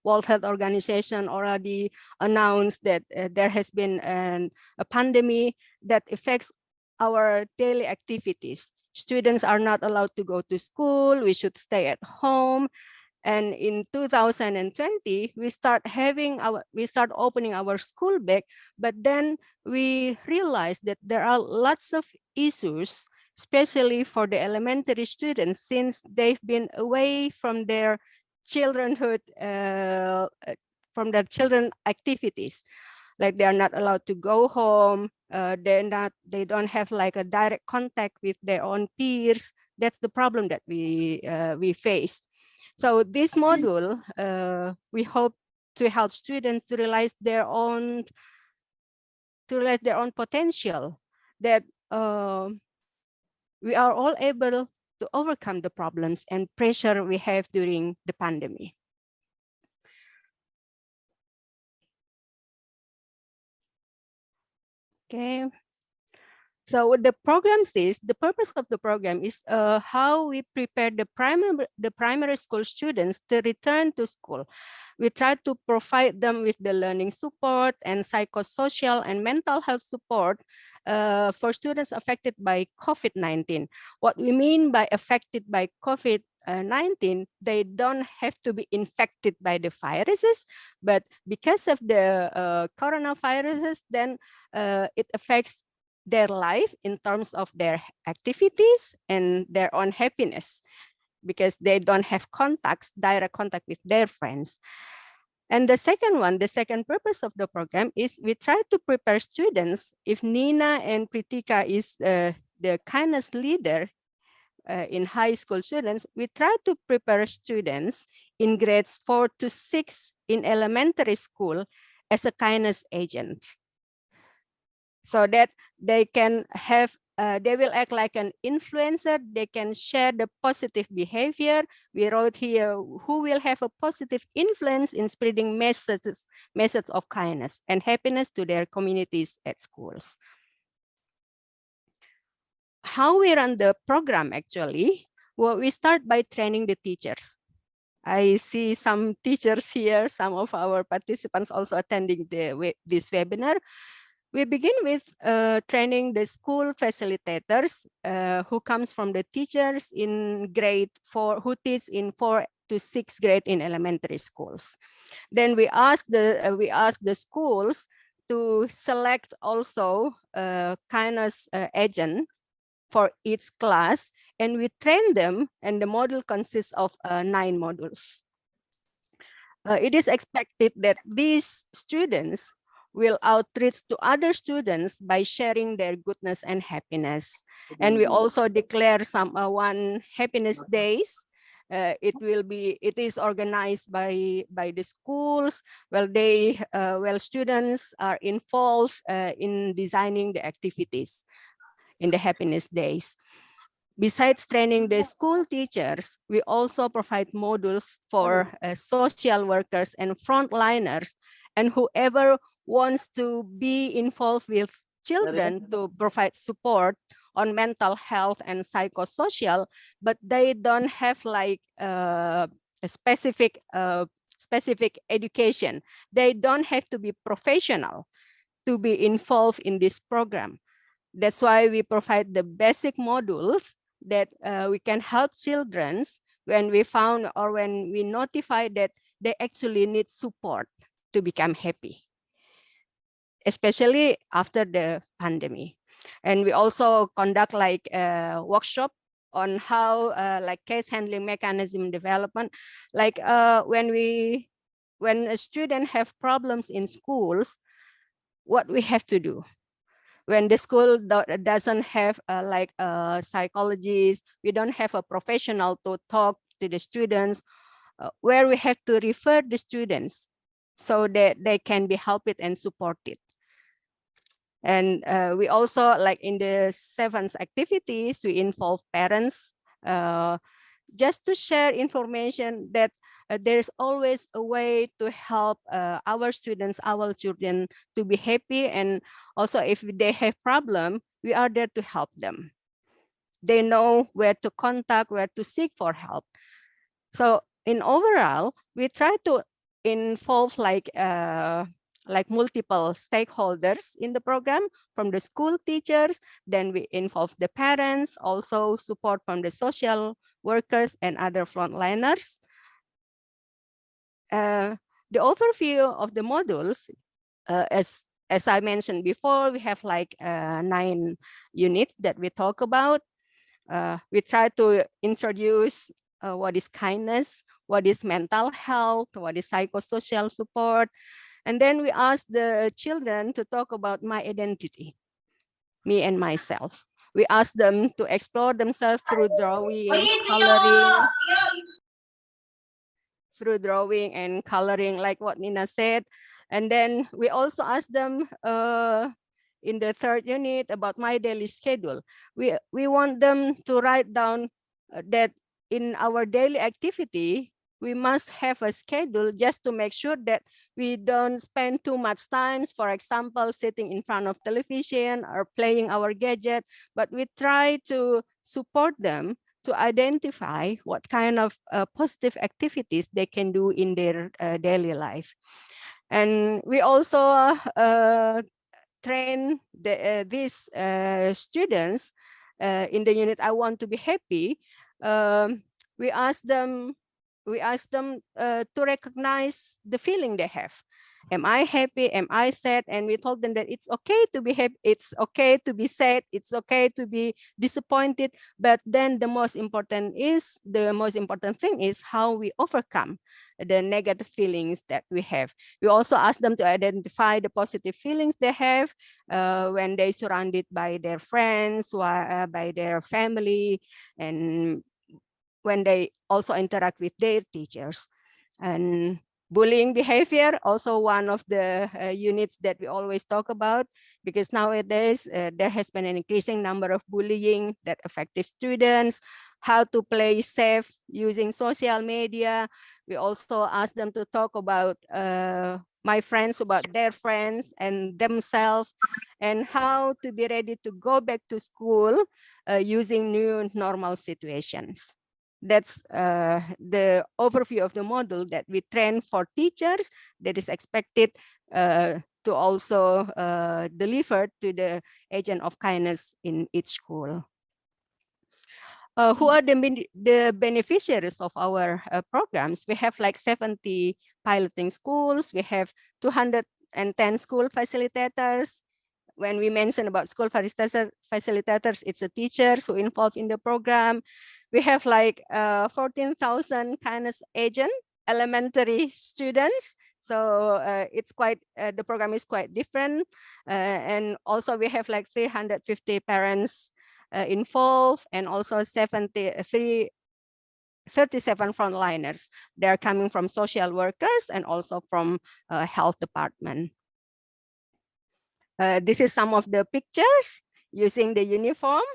Speaker 8: World Health Organization already announced that there has been a pandemic that affects our daily activities. Students are not allowed to go to school. We should stay at home. And in 2020, we start opening our school back, but then we realized that there are lots of issues especially for the elementary students, since they've been away from their childrenhood, from their children activities. Like they are not allowed to go home. They don't have like a direct contact with their own peers. That's the problem that we face. So this module, we hope to help students to realize their own potential, that we are all able to overcome the problems and pressure we have during the pandemic. Okay. So what the program is, the purpose of the program is how we prepare the primary school students to return to school. We try to provide them with the learning support and psychosocial and mental health support for students affected by COVID-19. What we mean by affected by COVID-19, they don't have to be infected by the viruses, but because of the coronaviruses, then it affects their life in terms of their activities and their own happiness, because they don't have direct contact with their friends. And the second purpose of the program is we try to prepare students. If Nina and Pritika is the kindness leader in high school students, we try to prepare students in grades 4 to 6 in elementary school as a kindness agent, so that they can have, they will act like an influencer. They can share the positive behavior. We wrote here, who will have a positive influence in spreading messages of kindness and happiness to their communities at schools. How we run the program actually? Well, we start by training the teachers. I see some teachers here, some of our participants also attending this webinar. We begin with training the school facilitators who comes from the teachers in grade 4, who teach in 4 to 6 grade in elementary schools. Then we ask the schools to select also kindness agent for each class, and we train them, and the module consists of 9 modules. It is expected that these students will outreach to other students by sharing their goodness and happiness. And we also declare some one happiness days. It is organized by the schools. Students are involved in designing the activities in the happiness days. Besides training the school teachers, we also provide modules for social workers and frontliners, and whoever wants to be involved with children to provide support on mental health and psychosocial, but they don't have like a specific education. They don't have to be professional to be involved in this program. That's why we provide the basic modules that we can help children when we found or when we notify that they actually need support to become happy, especially after the pandemic. And we also conduct like a workshop on how like case handling mechanism development, like when a student have problems in schools, what we have to do. When the school doesn't have like a psychologist, we don't have a professional to talk to the students, where we have to refer the students so that they can be helped and supported. And we also, like in the 7th activities, we involve parents just to share information that there's always a way to help our students, our children to be happy. And also if they have problem, we are there to help them. They know where to contact, where to seek for help. So in overall, we try to involve like multiple stakeholders in the program, from the school teachers, then we involve the parents, also support from the social workers and other frontliners. The overview of the modules, as I mentioned before, we have like 9 units that we talk about. we try to introduce what is kindness, what is mental health, what is psychosocial support. And then we ask the children to talk about my identity, me and myself. We ask them to explore themselves through drawing, coloring, like what Nina said. And then we also ask them in the third unit about my daily schedule. We want them to write down that in our daily activity, we must have a schedule just to make sure that we don't spend too much time, for example, sitting in front of television or playing our gadget, but we try to support them to identify what kind of positive activities they can do in their daily life. And we also train these students in the unit I Want to Be Happy. We ask them to recognize the feeling they have. Am I happy? Am I sad? And we told them that it's okay to be happy, it's okay to be sad, it's okay to be disappointed. But then the most important thing is how we overcome the negative feelings that we have. We also ask them to identify the positive feelings they have when they surrounded by their friends, by their family, and when they also interact with their teachers. And bullying behavior, also one of the units that we always talk about, because nowadays there has been an increasing number of bullying that affected students, how to play safe using social media. We also ask them to talk about my friends, about their friends and themselves, and how to be ready to go back to school using new normal situations. That's the overview of the model that we train for teachers that is expected to also deliver to the agent of kindness in each school. Who are the beneficiaries of our programs? We have like 70 piloting schools. We have 210 school facilitators. When we mention about school facilitators, it's the teachers who involved in the program. We have like 14,000 kindness agent elementary students. So it's quite, the program is quite different. And also we have like 350 parents involved, and also 37 frontliners. They're coming from social workers and also from health department. This is some of the pictures using the uniform.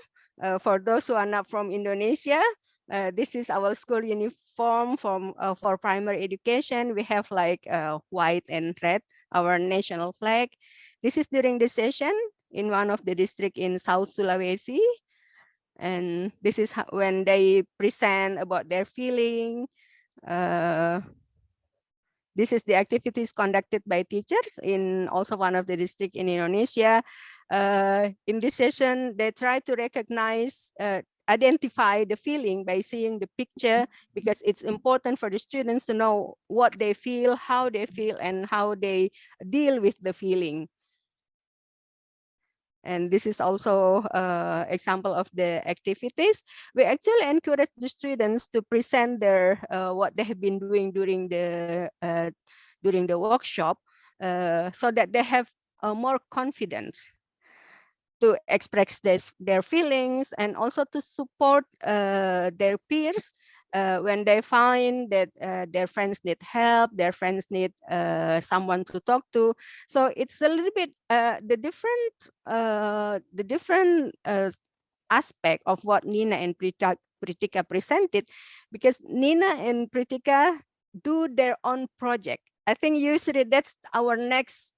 Speaker 8: For those who are not from Indonesia, this is our school uniform for primary education. We have like white and red, our national flag. This is during the session in one of the district in South Sulawesi. And this is when they present about their feeling. This is the activities conducted by teachers in also one of the districts in Indonesia. In this session, they try to recognize, identify the feeling by seeing the picture, because it's important for the students to know what they feel, how they feel, and how they deal with the feeling. And this is also example of the activities. We actually encourage the students to present their what they have been doing during the workshop, so that they have more confidence to express their feelings, and also to support their peers when they find that their friends need help, their friends need someone to talk to. So it's a little bit the different aspect of what Nina and Pritika presented, because Nina and Pritika do their own project. I think usually that's our next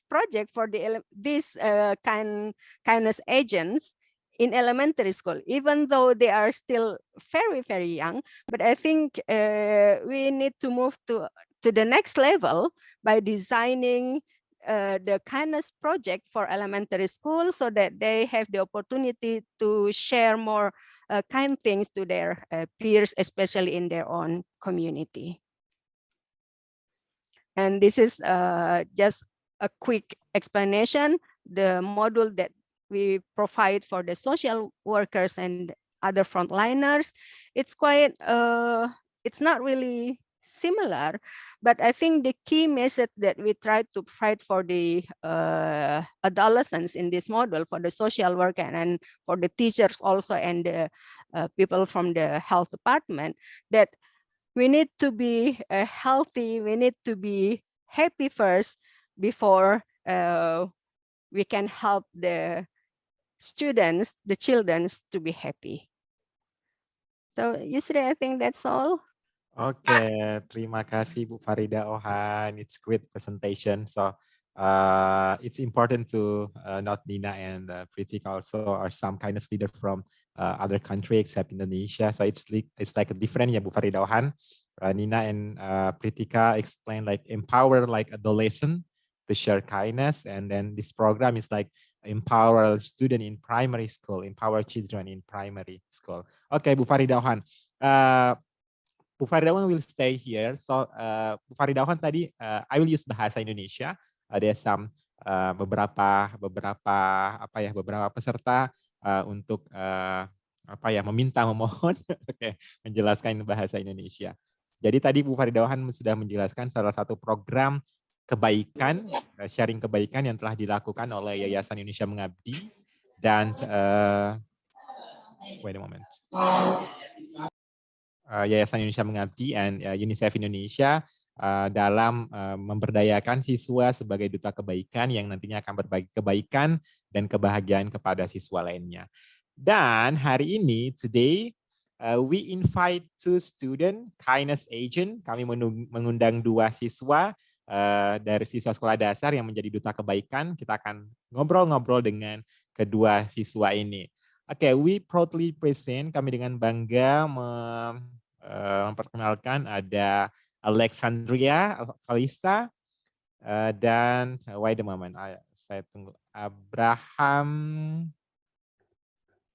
Speaker 8: project for these kindness agents in elementary school, even though they are still very, very young. But I think we need to move to the next level by designing the kindness project for elementary school, so that they have the opportunity to share more kind things to their peers, especially in their own community. And this is just a quick explanation. The module that we provide for the social workers and other frontliners, it's quite, it's not really similar, but I think the key message that we try to provide for the adolescents in this model, for the social worker and for the teachers also, and the people from the health department, that we need to be healthy, we need to be happy first before we can help the students, the children to be happy. So usually I think that's all.
Speaker 2: Okay, terima kasih Bu Farida Ohan. It's great presentation. So it's important to note Nina and Pritika also are some kindness leader from other country except Indonesia. So it's like a different ya Bu Farida Ohan. Nina and Pritika explain like empower like adolescent to share kindness, and then this program is like empower student in primary school, empower children in primary school. Okay, Bu Farida Ohan. Bu Faridawan will stay here. So Bu Faridawan tadi I will use bahasa Indonesia. Ada some beberapa peserta untuk memohon menjelaskan bahasa Indonesia. Jadi tadi Bu Faridawan sudah menjelaskan salah satu program kebaikan, sharing kebaikan yang telah dilakukan oleh Yayasan Indonesia Mengabdi dan wait a moment. Yayasan Indonesia Mengabdi dan Unicef Indonesia dalam memberdayakan siswa sebagai duta kebaikan yang nantinya akan berbagi kebaikan dan kebahagiaan kepada siswa lainnya. Dan hari ini, today, we invite 2 student, kindness agent. Kami mengundang 2 siswa dari siswa sekolah dasar yang menjadi duta kebaikan. Kita akan ngobrol-ngobrol dengan kedua siswa ini. Oke, we proudly present, kami dengan bangga memperkenalkan ada Alexandria, Kalista, dan wait a moment, saya tunggu, Abraham.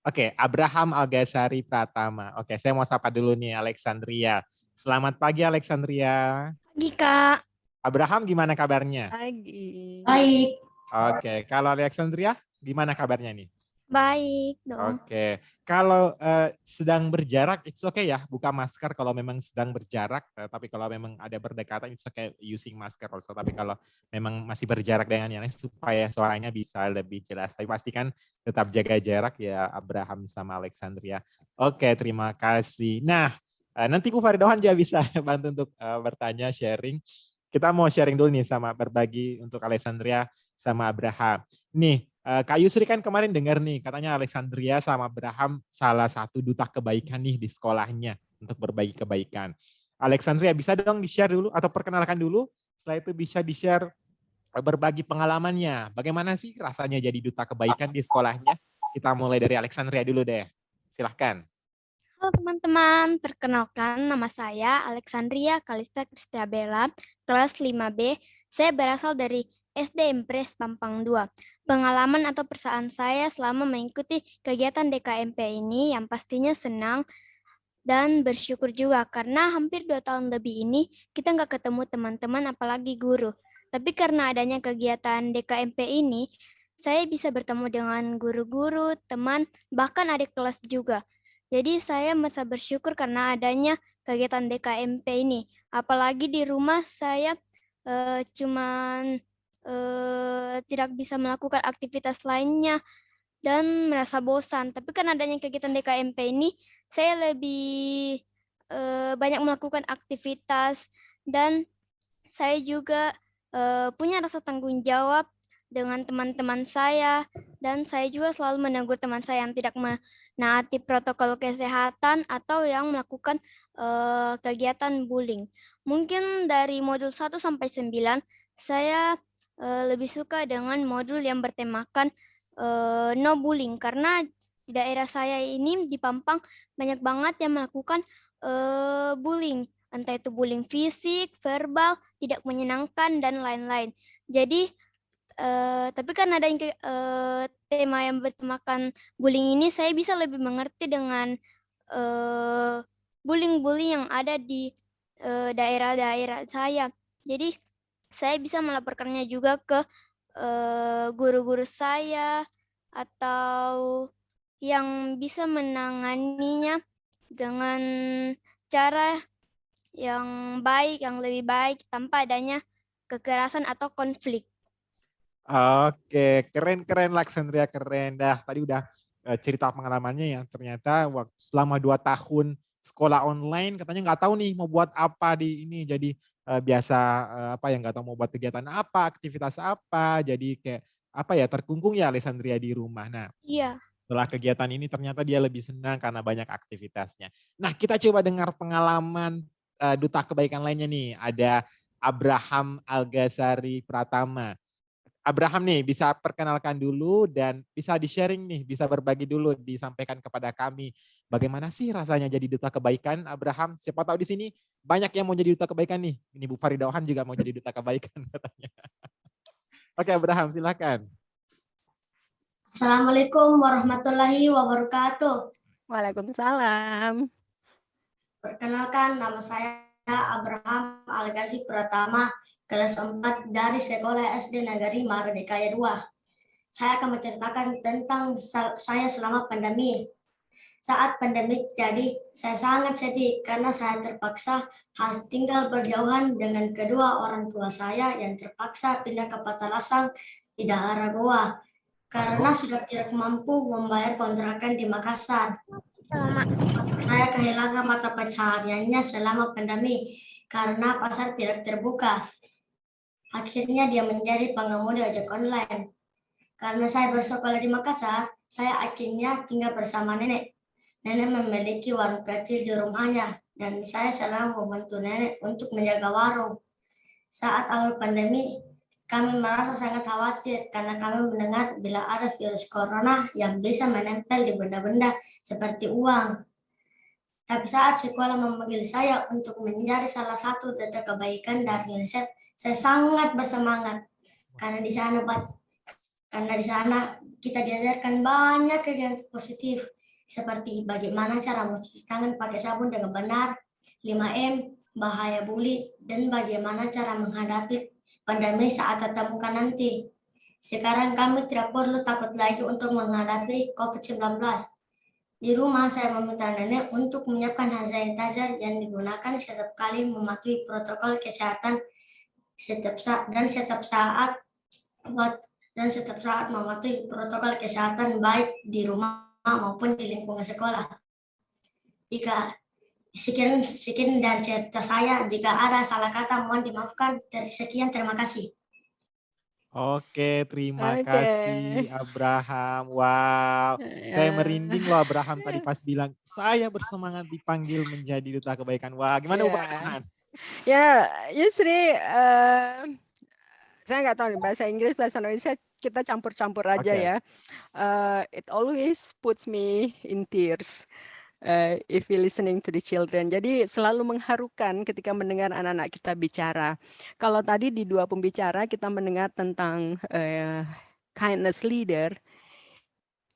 Speaker 2: Oke, Abraham Algasari Pratama. Oke, saya mau sapa dulu nih Alexandria. Selamat pagi Alexandria.
Speaker 9: Pagi Kak.
Speaker 2: Abraham gimana kabarnya?
Speaker 8: Pagi.
Speaker 9: Baik.
Speaker 2: Oke, kalau Alexandria gimana kabarnya nih?
Speaker 9: Baik dong.
Speaker 2: Oke, kalau sedang berjarak, it's okay ya, buka masker kalau memang sedang berjarak. Tapi kalau memang ada berdekatan, it's okay using masker also. Tapi kalau memang masih berjarak dengan yang lain, supaya suaranya bisa lebih jelas. Tapi pastikan tetap jaga jarak ya, Abraham sama Alexandria. Oke, terima kasih. Nah, nanti Bu Faridawan juga bisa bantu untuk bertanya, sharing. Kita mau sharing dulu nih sama berbagi untuk Alexandria sama Abraham. Nih, Kak Yusri kan kemarin dengar nih, katanya Alexandria sama Abraham salah satu duta kebaikan nih di sekolahnya untuk berbagi kebaikan. Alexandria bisa dong di-share dulu atau perkenalkan dulu, setelah itu bisa di-share berbagi pengalamannya. Bagaimana sih rasanya jadi duta kebaikan di sekolahnya? Kita mulai dari Alexandria dulu deh. Silahkan.
Speaker 9: Halo teman-teman, perkenalkan nama saya Alexandria Kalista Kristiabella, kelas 5B. Saya berasal dari SD Impres Pampang 2. Pengalaman atau perasaan saya selama mengikuti kegiatan DKMP ini yang pastinya senang dan bersyukur juga karena hampir 2 tahun lebih ini kita nggak ketemu teman-teman apalagi guru. Tapi karena adanya kegiatan DKMP ini, saya bisa bertemu dengan guru-guru, teman, bahkan adik kelas juga. Jadi saya merasa bersyukur karena adanya kegiatan DKMP ini. Apalagi di rumah saya tidak bisa melakukan aktivitas lainnya dan merasa bosan. Tapi karena adanya kegiatan DKMP ini, saya lebih banyak melakukan aktivitas dan saya juga punya rasa tanggung jawab dengan teman-teman saya, dan saya juga selalu menegur teman saya yang tidak menaati protokol kesehatan atau yang melakukan kegiatan bullying. Mungkin dari modul 1 sampai 9 saya lebih suka dengan modul yang bertemakan no bullying, karena di daerah saya ini di Pampang banyak banget yang melakukan bullying, entah itu bullying fisik, verbal, tidak menyenangkan dan lain-lain. Jadi tapi karena ada tema yang bertemakan bullying ini, saya bisa lebih mengerti dengan bullying-bullying yang ada di daerah-daerah saya. Jadi saya bisa melaporkannya juga ke guru-guru saya atau yang bisa menanganinya dengan cara yang baik, yang lebih baik tanpa adanya kekerasan atau konflik.
Speaker 2: Oke, keren Laksandria, keren. Dah, tadi udah cerita pengalamannya yang ternyata selama 2 tahun sekolah online katanya nggak tahu nih mau buat apa di ini. Jadi biasa apa ya, nggak tahu mau buat kegiatan apa, aktivitas apa. Jadi kayak apa ya, terkungkung ya Alessandria di rumah. Nah,
Speaker 9: Iya.
Speaker 2: setelah kegiatan ini ternyata dia lebih senang karena banyak aktivitasnya. Nah, kita coba dengar pengalaman duta kebaikan lainnya nih. Ada Abraham Algasari Pratama. Abraham nih bisa perkenalkan dulu dan bisa di-sharing nih, bisa berbagi dulu, disampaikan kepada kami. Bagaimana sih rasanya jadi duta kebaikan, Abraham? Siapa tahu di sini banyak yang mau jadi duta kebaikan nih. Ini Bu Faridawan juga mau jadi duta kebaikan katanya. Oke, Abraham silakan.
Speaker 10: Assalamualaikum warahmatullahi wabarakatuh.
Speaker 8: Waalaikumsalam.
Speaker 10: Perkenalkan, nama saya Abraham Algasi Pratama, kelas 4 dari Sekolah SD Negeri Merdeka 2. Saya akan menceritakan tentang saya selama pandemi. Saat pandemi jadi, saya sangat sedih karena saya terpaksa harus tinggal berjauhan dengan kedua orang tua saya yang terpaksa pindah ke Patalasang di daerah Goa karena sudah tidak mampu membayar kontrakan di Makassar. Saya kehilangan mata pencahariannya selama pandemi karena pasar tidak terbuka. Akhirnya dia menjadi pengemudi ojek online. Karena saya bersekolah di Makassar, saya akhirnya tinggal bersama nenek. Nenek memiliki warung kecil di rumahnya dan saya selalu membantu nenek untuk menjaga warung. Saat awal pandemi, kami merasa sangat khawatir karena kami mendengar bila ada virus corona yang bisa menempel di benda-benda seperti uang. Tapi saat sekolah memanggil saya untuk menjadi salah satu duta kebaikan dari Unicef, saya sangat bersemangat karena di sana kita diajarkan banyak kegiatan positif seperti bagaimana cara mencuci tangan pakai sabun dengan benar, 5M, bahaya bully, dan bagaimana cara menghadapi pandemi saat tatap muka nanti. Sekarang kami tidak perlu takut lagi untuk menghadapi COVID-19. Di rumah saya meminta nenek untuk menyiapkan hand sanitizer yang digunakan setiap kali mematuhi protokol kesehatan setiap saat mematuhi protokol kesehatan baik di rumah maupun di lingkungan sekolah. Sekian dari cerita saya. Jika ada salah kata mohon dimaafkan. Sekian, terima kasih.
Speaker 2: Oke, terima kasih Abraham. Wow, saya merinding loh Abraham tadi pas bilang saya bersemangat dipanggil menjadi duta kebaikan. Wah, gimana Bu Faridawan?
Speaker 8: Ya, Yusri, saya nggak tahu nih bahasa Inggris, bahasa Indonesia kita campur-campur aja ya. It always puts me in tears. If we listening to the children. Jadi selalu mengharukan ketika mendengar anak-anak kita bicara. Kalau tadi di dua pembicara kita mendengar tentang kindness leader,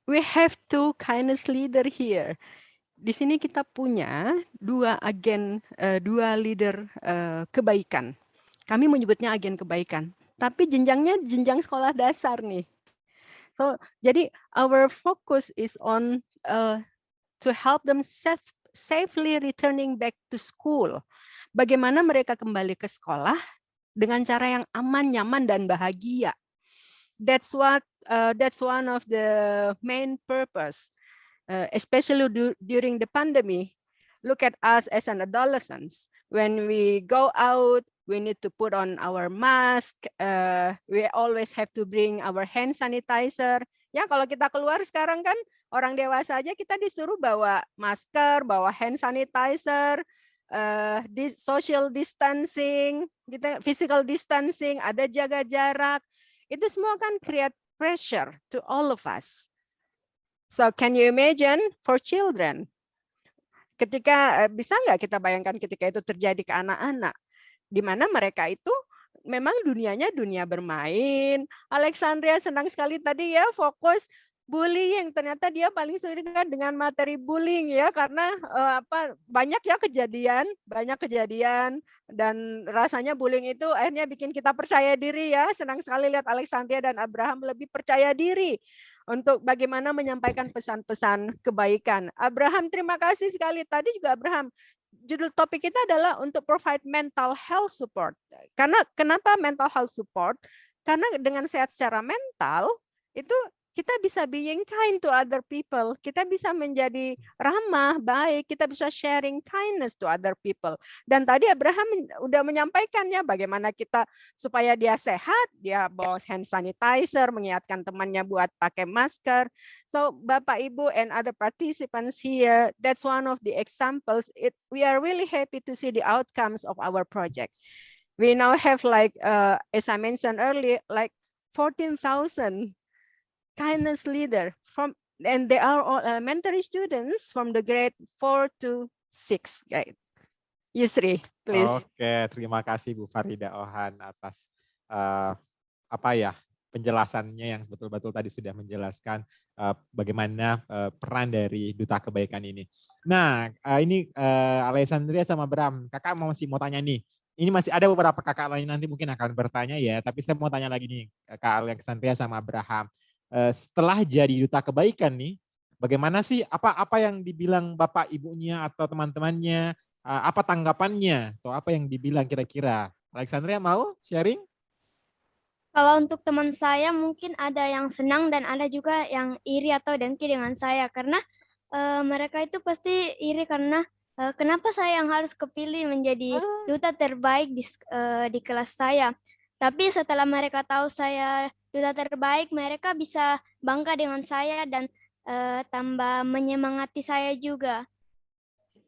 Speaker 8: we have two kindness leader here. Di sini kita punya dua agen, dua leader kebaikan. Kami menyebutnya agen kebaikan, tapi jenjangnya jenjang sekolah dasar nih. So, jadi our focus is on to help them safely returning back to school. Bagaimana mereka kembali ke sekolah dengan cara yang aman, nyaman, dan bahagia. That's one of the main purpose, especially during the pandemic. Look at us as an adolescents. When we go out, we need to put on our mask. We always have to bring our hand sanitizer. Ya, kalau kita keluar sekarang kan orang dewasa aja kita disuruh bawa masker, bawa hand sanitizer, social distancing, physical distancing, ada jaga jarak. Itu semua kan create pressure to all of us. So can you imagine for children? Ketika bisa nggak kita bayangkan ketika itu terjadi ke anak-anak, di mana mereka itu memang dunianya dunia bermain. Alexandria senang sekali tadi ya fokus bullying, ternyata dia paling sering dengan materi bullying ya, karena banyak kejadian dan rasanya bullying itu akhirnya bikin kita percaya diri ya. Senang sekali lihat Alexandria dan Abraham lebih percaya diri untuk bagaimana menyampaikan pesan-pesan kebaikan. Abraham, terima kasih sekali. Tadi juga Abraham, judul topik kita adalah untuk provide mental health support. Karena kenapa mental health support? Karena dengan sehat secara mental itu kita bisa being kind to other people. Kita bisa menjadi ramah, baik. Kita bisa sharing kindness to other people. Dan tadi Abraham udah menyampaikannya bagaimana kita supaya dia sehat, dia bawa hand sanitizer, mengingatkan temannya buat pakai masker. So Bapak, Ibu, and other participants here, that's one of the examples. We are really happy to see the outcomes of our project. We now have as I mentioned earlier, 14,000 kindness leader and they are all elementary students from the grade 4 to 6 grade. Yusri, please.
Speaker 2: Oke, terima kasih Bu Farida Ohan atas penjelasannya yang betul-betul tadi sudah menjelaskan bagaimana peran dari Duta Kebaikan ini. Nah, ini Alexandria sama Bram, kakak masih mau tanya nih. Ini masih ada beberapa kakak lain nanti mungkin akan bertanya ya, tapi saya mau tanya lagi nih Kak Alexandria sama Abraham. Setelah jadi Duta Kebaikan nih, bagaimana sih apa yang dibilang Bapak Ibunya atau teman-temannya, apa tanggapannya atau apa yang dibilang kira-kira? Alexandria mau sharing?
Speaker 9: Kalau untuk teman saya mungkin ada yang senang dan ada juga yang iri atau dengki dengan saya karena mereka itu pasti iri karena kenapa saya yang harus kepilih menjadi duta terbaik di kelas saya. Tapi setelah mereka tahu saya duta terbaik, mereka bisa bangga dengan saya dan tambah menyemangati saya juga.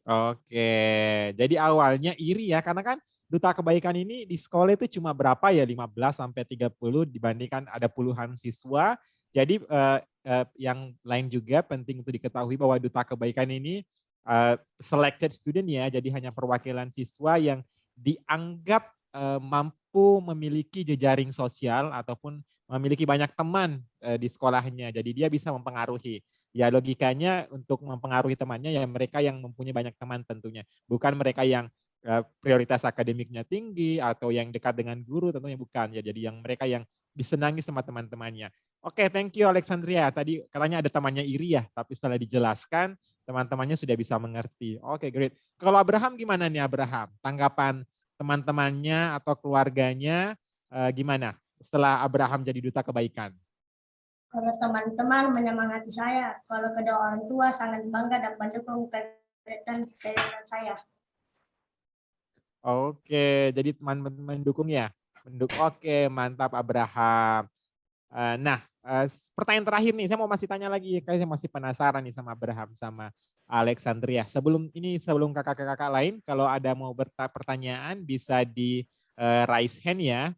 Speaker 2: Oke, jadi awalnya iri ya, karena kan Duta Kebaikan ini di sekolah itu cuma berapa ya, 15 sampai 30 dibandingkan ada puluhan siswa. Jadi yang lain juga penting untuk diketahui bahwa Duta Kebaikan ini selected student ya, jadi hanya perwakilan siswa yang dianggap mampu memiliki jejaring sosial ataupun memiliki banyak teman di sekolahnya. Jadi dia bisa mempengaruhi. Ya logikanya untuk mempengaruhi temannya ya mereka yang mempunyai banyak teman tentunya. Bukan mereka yang prioritas akademiknya tinggi atau yang dekat dengan guru, tentunya bukan. Ya, jadi yang mereka yang disenangi sama teman-temannya. Oke, thank you Alexandria. Tadi katanya ada temannya iri ya, tapi setelah dijelaskan teman-temannya sudah bisa mengerti. Oke, great. Kalau Abraham gimana nih Abraham? Tanggapan teman-temannya atau keluarganya gimana setelah Abraham jadi Duta Kebaikan?
Speaker 10: Kalau teman-teman menyemangati saya, kalau kedua orang tua sangat bangga dan mendukung kegiatan saya.
Speaker 2: Oke, jadi teman-teman mendukung ya? Oke, mantap Abraham. Nah, pertanyaan terakhir nih, saya mau masih tanya lagi, kayak saya masih penasaran nih sama Abraham sama Alexandria. Sebelum kakak-kakak lain, kalau ada mau pertanyaan bisa di raise hand ya.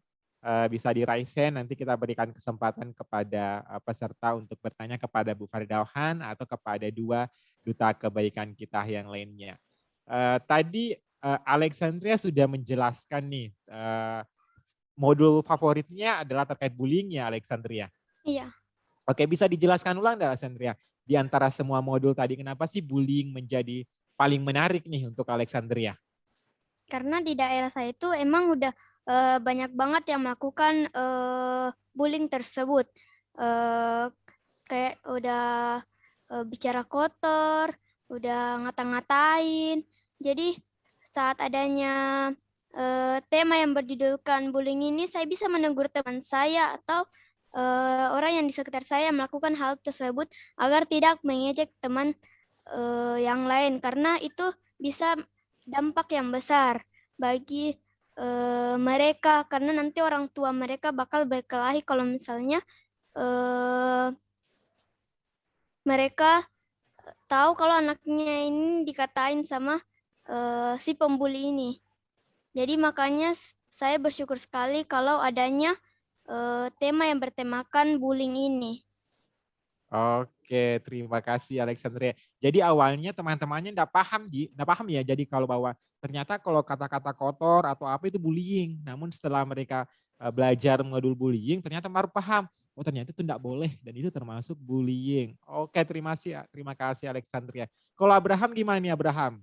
Speaker 2: Bisa di raise hand, nanti kita berikan kesempatan kepada peserta untuk bertanya kepada Bu Faridauhan atau kepada dua Duta Kebaikan kita yang lainnya. Tadi Alexandria sudah menjelaskan nih, modul favoritnya adalah terkait bullying ya Alexandria?
Speaker 9: Iya.
Speaker 2: Oke, bisa dijelaskan ulang nggak Alexandria? Di antara semua modul tadi, kenapa sih bullying menjadi paling menarik nih untuk Alexandria?
Speaker 9: Karena di daerah saya itu emang udah banyak banget yang melakukan bullying tersebut. Kayak udah bicara kotor, udah ngata-ngatain. Jadi saat adanya tema yang berjudulkan bullying ini, saya bisa menegur teman saya atau orang yang di sekitar saya melakukan hal tersebut agar tidak mengejek teman yang lain. Karena itu bisa dampak yang besar bagi mereka, karena nanti orang tua mereka bakal berkelahi kalau misalnya mereka tahu kalau anaknya ini dikatain sama si pembuli ini. Jadi makanya saya bersyukur sekali kalau adanya tema yang bertemakan bullying ini.
Speaker 2: Oke, terima kasih Alexandria. Jadi awalnya teman-temannya enggak paham ya. Jadi kalau bahwa ternyata kalau kata-kata kotor atau apa itu bullying. Namun setelah mereka belajar modul bullying, ternyata baru paham. Oh ternyata itu enggak boleh dan itu termasuk bullying. Oke, terima kasih Alexandria. Kalau Abraham gimana nih Abraham?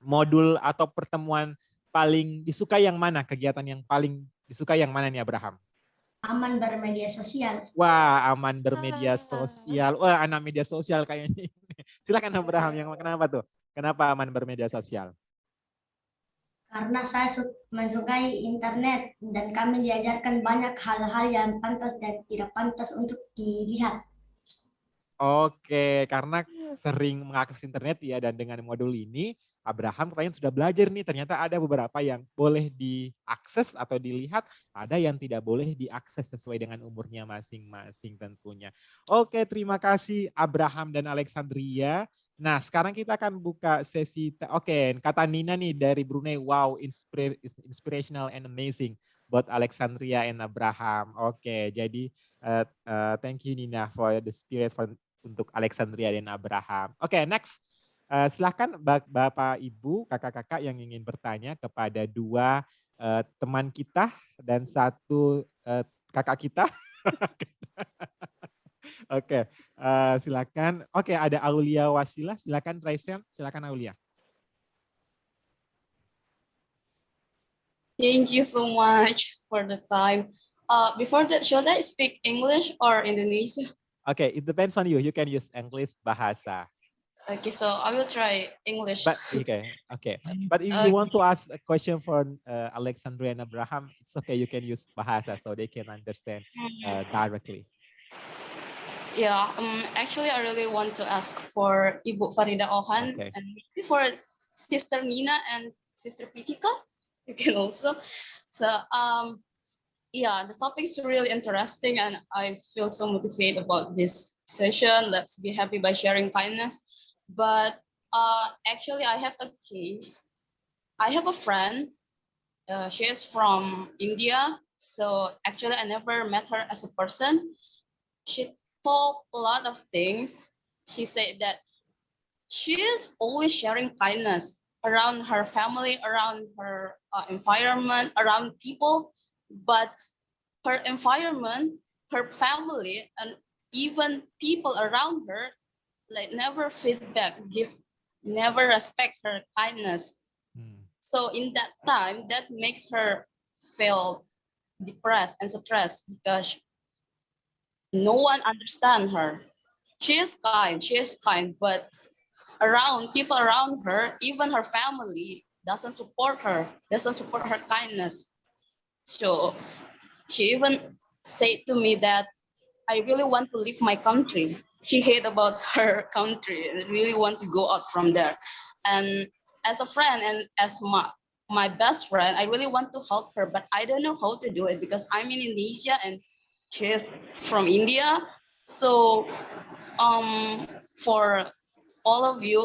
Speaker 2: Modul atau pertemuan paling disukai yang mana? Kegiatan yang paling disukai yang mana nih Abraham?
Speaker 10: Aman bermedia sosial.
Speaker 2: Wah, aman bermedia sosial. Wah, anak media sosial kayaknya. Silakan Abraham, yang kenapa tuh? Kenapa aman bermedia sosial?
Speaker 10: Karena saya mensukai internet dan kami diajarkan banyak hal-hal yang pantas dan tidak pantas untuk dilihat.
Speaker 2: Oke, karena sering mengakses internet ya, dan dengan modul ini Abraham kalian sudah belajar nih, ternyata ada beberapa yang boleh diakses atau dilihat, ada yang tidak boleh diakses sesuai dengan umurnya masing-masing tentunya. Oke, terima kasih Abraham dan Alexandria. Nah, sekarang kita akan buka sesi, oke, kata Nina nih dari Brunei, wow, inspirational and amazing buat Alexandria and Abraham. Oke, jadi thank you Nina for the spirit untuk Alexandria dan Abraham. Oke, next. Silahkan Bapak, Ibu, kakak-kakak yang ingin bertanya kepada dua teman kita dan satu kakak kita. Oke, silakan. Oke, ada Aulia Wasila. Silakan Raisen. Silakan Aulia.
Speaker 11: Thank you so much for the time. Before that, should I speak English or Indonesia?
Speaker 2: Okay, it depends on you. You can use English bahasa.
Speaker 11: Okay, so I will try English.
Speaker 2: But okay. But if you want to ask a question for Alexandria and Abraham, it's okay. You can use bahasa so they can understand directly.
Speaker 11: Yeah, actually, I really want to ask for Ibu Farida Ohan and for Sister Nina and Sister Pitika. You can also. So, yeah, the topic is really interesting, and I feel so motivated about this session. Let's be happy by sharing kindness. But actually, I have a case. I have a friend. She is from India. So actually, I never met her as a person. She told a lot of things. She said that she is always sharing kindness around her family, around her environment, around people. But her environment, her family, and even people around her, like never feedback, never respect her kindness. So in that time, that makes her feel depressed and stressed because no one understands her. She is kind, but people around her, even her family, doesn't support her kindness. So she even said to me that I really want to leave my country. She hate about her country and really want to go out from there. And as a friend and as my best friend, I really want to help her, but I don't know how to do it because I'm in Indonesia and she is from India. So for all of you,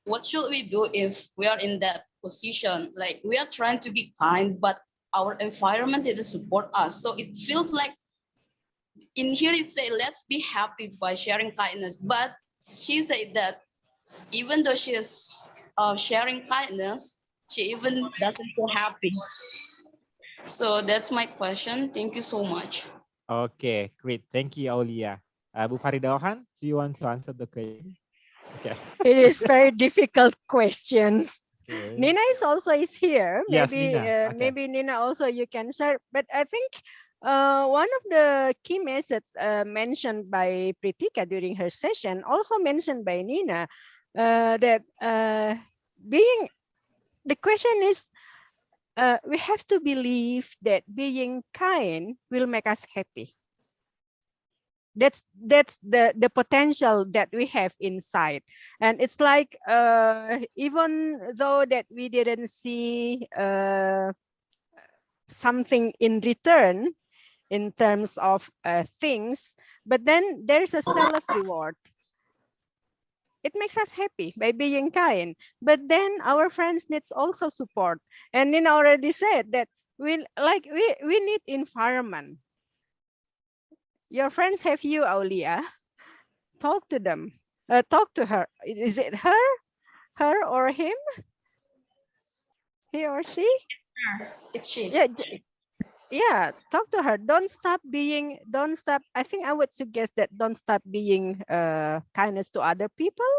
Speaker 11: what should we do if we are in that position? Like we are trying to be kind, but our environment didn't support us. So it feels like in here it say, let's be happy by sharing kindness. But she said that even though she is sharing kindness, she even doesn't feel happy. So that's my question. Thank you so much.
Speaker 2: Okay, great. Thank you, Aulia. Bu Farida Ohan, do you want to answer the question? Okay.
Speaker 8: It is very difficult questions.
Speaker 2: Okay.
Speaker 8: Nina is here.
Speaker 2: Yes,
Speaker 8: Maybe
Speaker 2: Nina. Okay.
Speaker 8: maybe Nina also you can share. But I think one of the key messages mentioned by Pritika during her session, also mentioned by Nina, that the question is we have to believe that being kind will make us happy. That's the potential that we have inside, and it's like even though that we didn't see something in return in terms of things, but then there's a self-reward. It makes us happy by being kind, but then our friends needs also support. And Nina already said that we need environment. Your friends have you, Aulia. talk to them, talk to her. Is it her or him? He or she?
Speaker 11: It's she.
Speaker 8: Yeah, talk to her. Don't stop. I think I would suggest that don't stop being kindness to other people,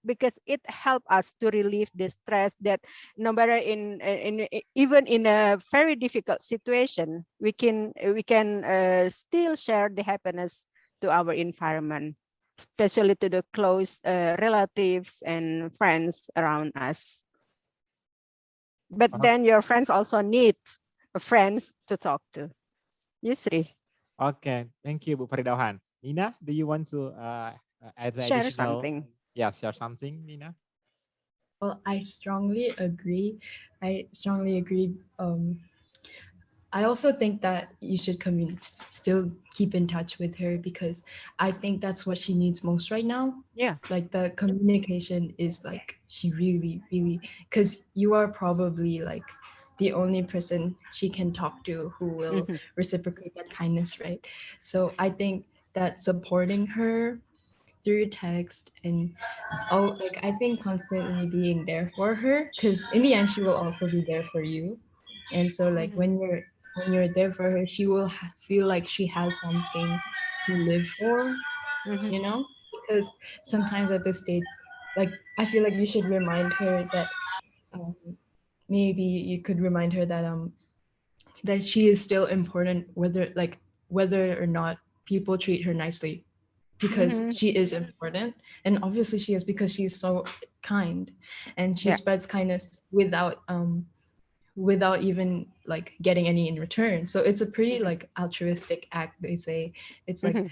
Speaker 8: because it helps us to relieve the stress that no matter even in a very difficult situation, we can still share the happiness to our environment, especially to the close relatives and friends around us. But then your friends also need friends to talk to. Yusri.
Speaker 2: Okay, thank you, Bu Faridahan. Nina, do you want to add
Speaker 8: Share
Speaker 2: additional?
Speaker 8: something.
Speaker 2: Yeah, share something, Nina.
Speaker 3: Well, I strongly agree. I strongly agree. I also think that you should still keep in touch with her, because I think that's what she needs most right now.
Speaker 8: Yeah.
Speaker 3: Like the communication is like, she really, because you are probably like the only person she can talk to who will reciprocate that kindness, right? So I think that supporting her through text and I think constantly being there for her, because in the end she will also be there for you. And so like when you're there for her, she will feel like she has something to live for, you know, because sometimes at this stage, like I feel like you should remind her that maybe you could remind her that that she is still important, whether or not people treat her nicely, because she is important, and obviously she is, because she's so kind and she spreads kindness without even like getting any in return. So it's a pretty like altruistic act, they say. It's like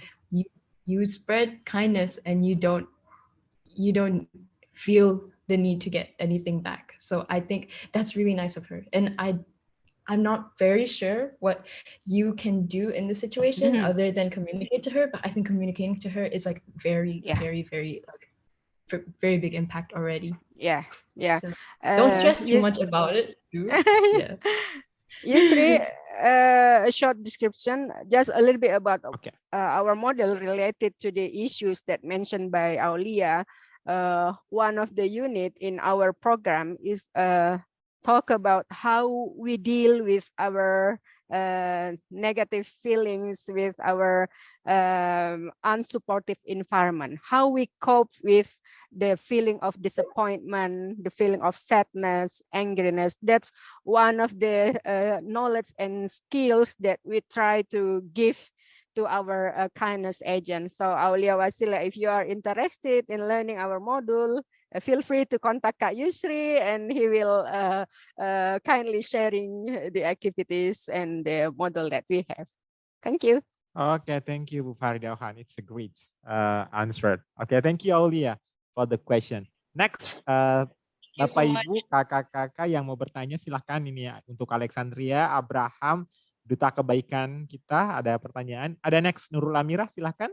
Speaker 3: you spread kindness and you don't feel the need to get anything back. So I think that's really nice of her, and I'm not very sure what you can do in the situation other than communicate to her, but I think communicating to her is like very like very big impact already.
Speaker 8: Yeah.
Speaker 3: So don't stress too much about it. Yeah.
Speaker 8: Yusri, a short description, just a little bit about our model related to the issues that mentioned by Aulia. One of the unit in our program is talk about how we deal with our negative feelings, with our unsupportive environment, how we cope with the feeling of disappointment, the feeling of sadness, angriness. That's one of the knowledge and skills that we try to give to our kindness agent. So Aulia Wasila, if you are interested in learning our module, feel free to contact Kak Yusri, and he will kindly sharing the activities and the model that we have. Thank you.
Speaker 2: Okay, thank you, Bu Faridahan. It's a great answer. Okay, thank you, Aulia, for the question. Next, Bapak Ibu, kakak-kakak yang mau bertanya silahkan ini ya, untuk Alexandria, Abraham, Duta Kebaikan kita, ada pertanyaan. Ada next, Nurul Amira, silahkan.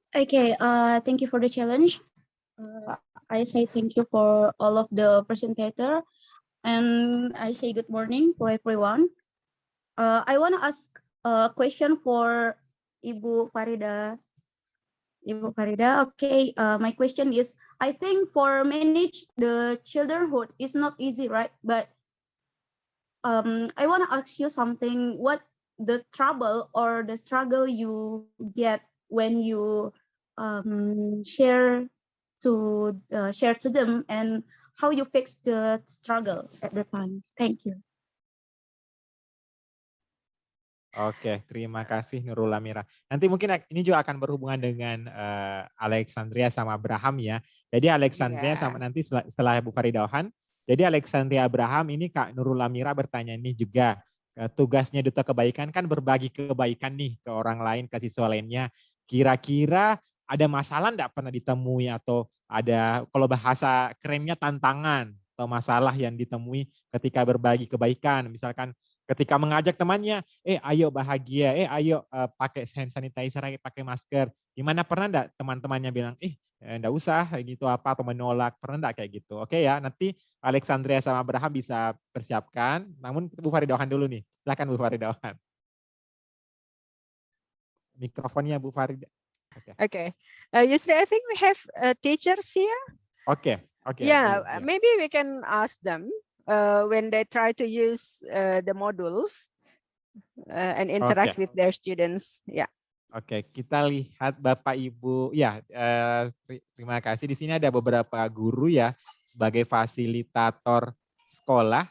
Speaker 12: Okay, thank you for the challenge. I say thank you for all of the presentator, and I say good morning for everyone. I want to ask a question for Ibu Farida. Ibu Farida, okay. My question is, I think for manage the childrenhood is not easy, right? But I want to ask you something. What the trouble or the struggle you get when you share to them, and how you fix the struggle at the time? Thank you.
Speaker 2: Oke, terima kasih Nurul Amira. Nanti mungkin ini juga akan berhubungan dengan Alexandria sama Abraham ya. Jadi Alexandria sama nanti setelah Bu Faridahan. Jadi Alexandria Abraham ini Kak Nurul Amira bertanya ini juga. Tugasnya Duta Kebaikan kan berbagi kebaikan nih ke orang lain, ke siswa lainnya. Kira-kira ada masalah enggak pernah ditemui, atau ada kalau bahasa kerennya tantangan atau masalah yang ditemui ketika berbagi kebaikan. Misalkan ketika mengajak temannya, ayo bahagia, ayo pakai hand sanitizer, pakai masker. Gimana, pernah enggak teman-temannya bilang, enggak usah gitu apa, atau menolak, pernah enggak kayak gitu? Oke ya, nanti Alexandria sama Abraham bisa persiapkan. Namun Bu Faridahan dulu nih, silakan Bu Faridahan. mikrofonnya Bu Farida.
Speaker 8: Okay. Yesterday, I think we have teachers here.
Speaker 2: Okay.
Speaker 8: Yeah, maybe we can ask them when they try to use the modules and interact with their students. Yeah.
Speaker 2: Oke, kita lihat Bapak Ibu. Ya, terima kasih. Di sini ada beberapa guru ya sebagai fasilitator sekolah.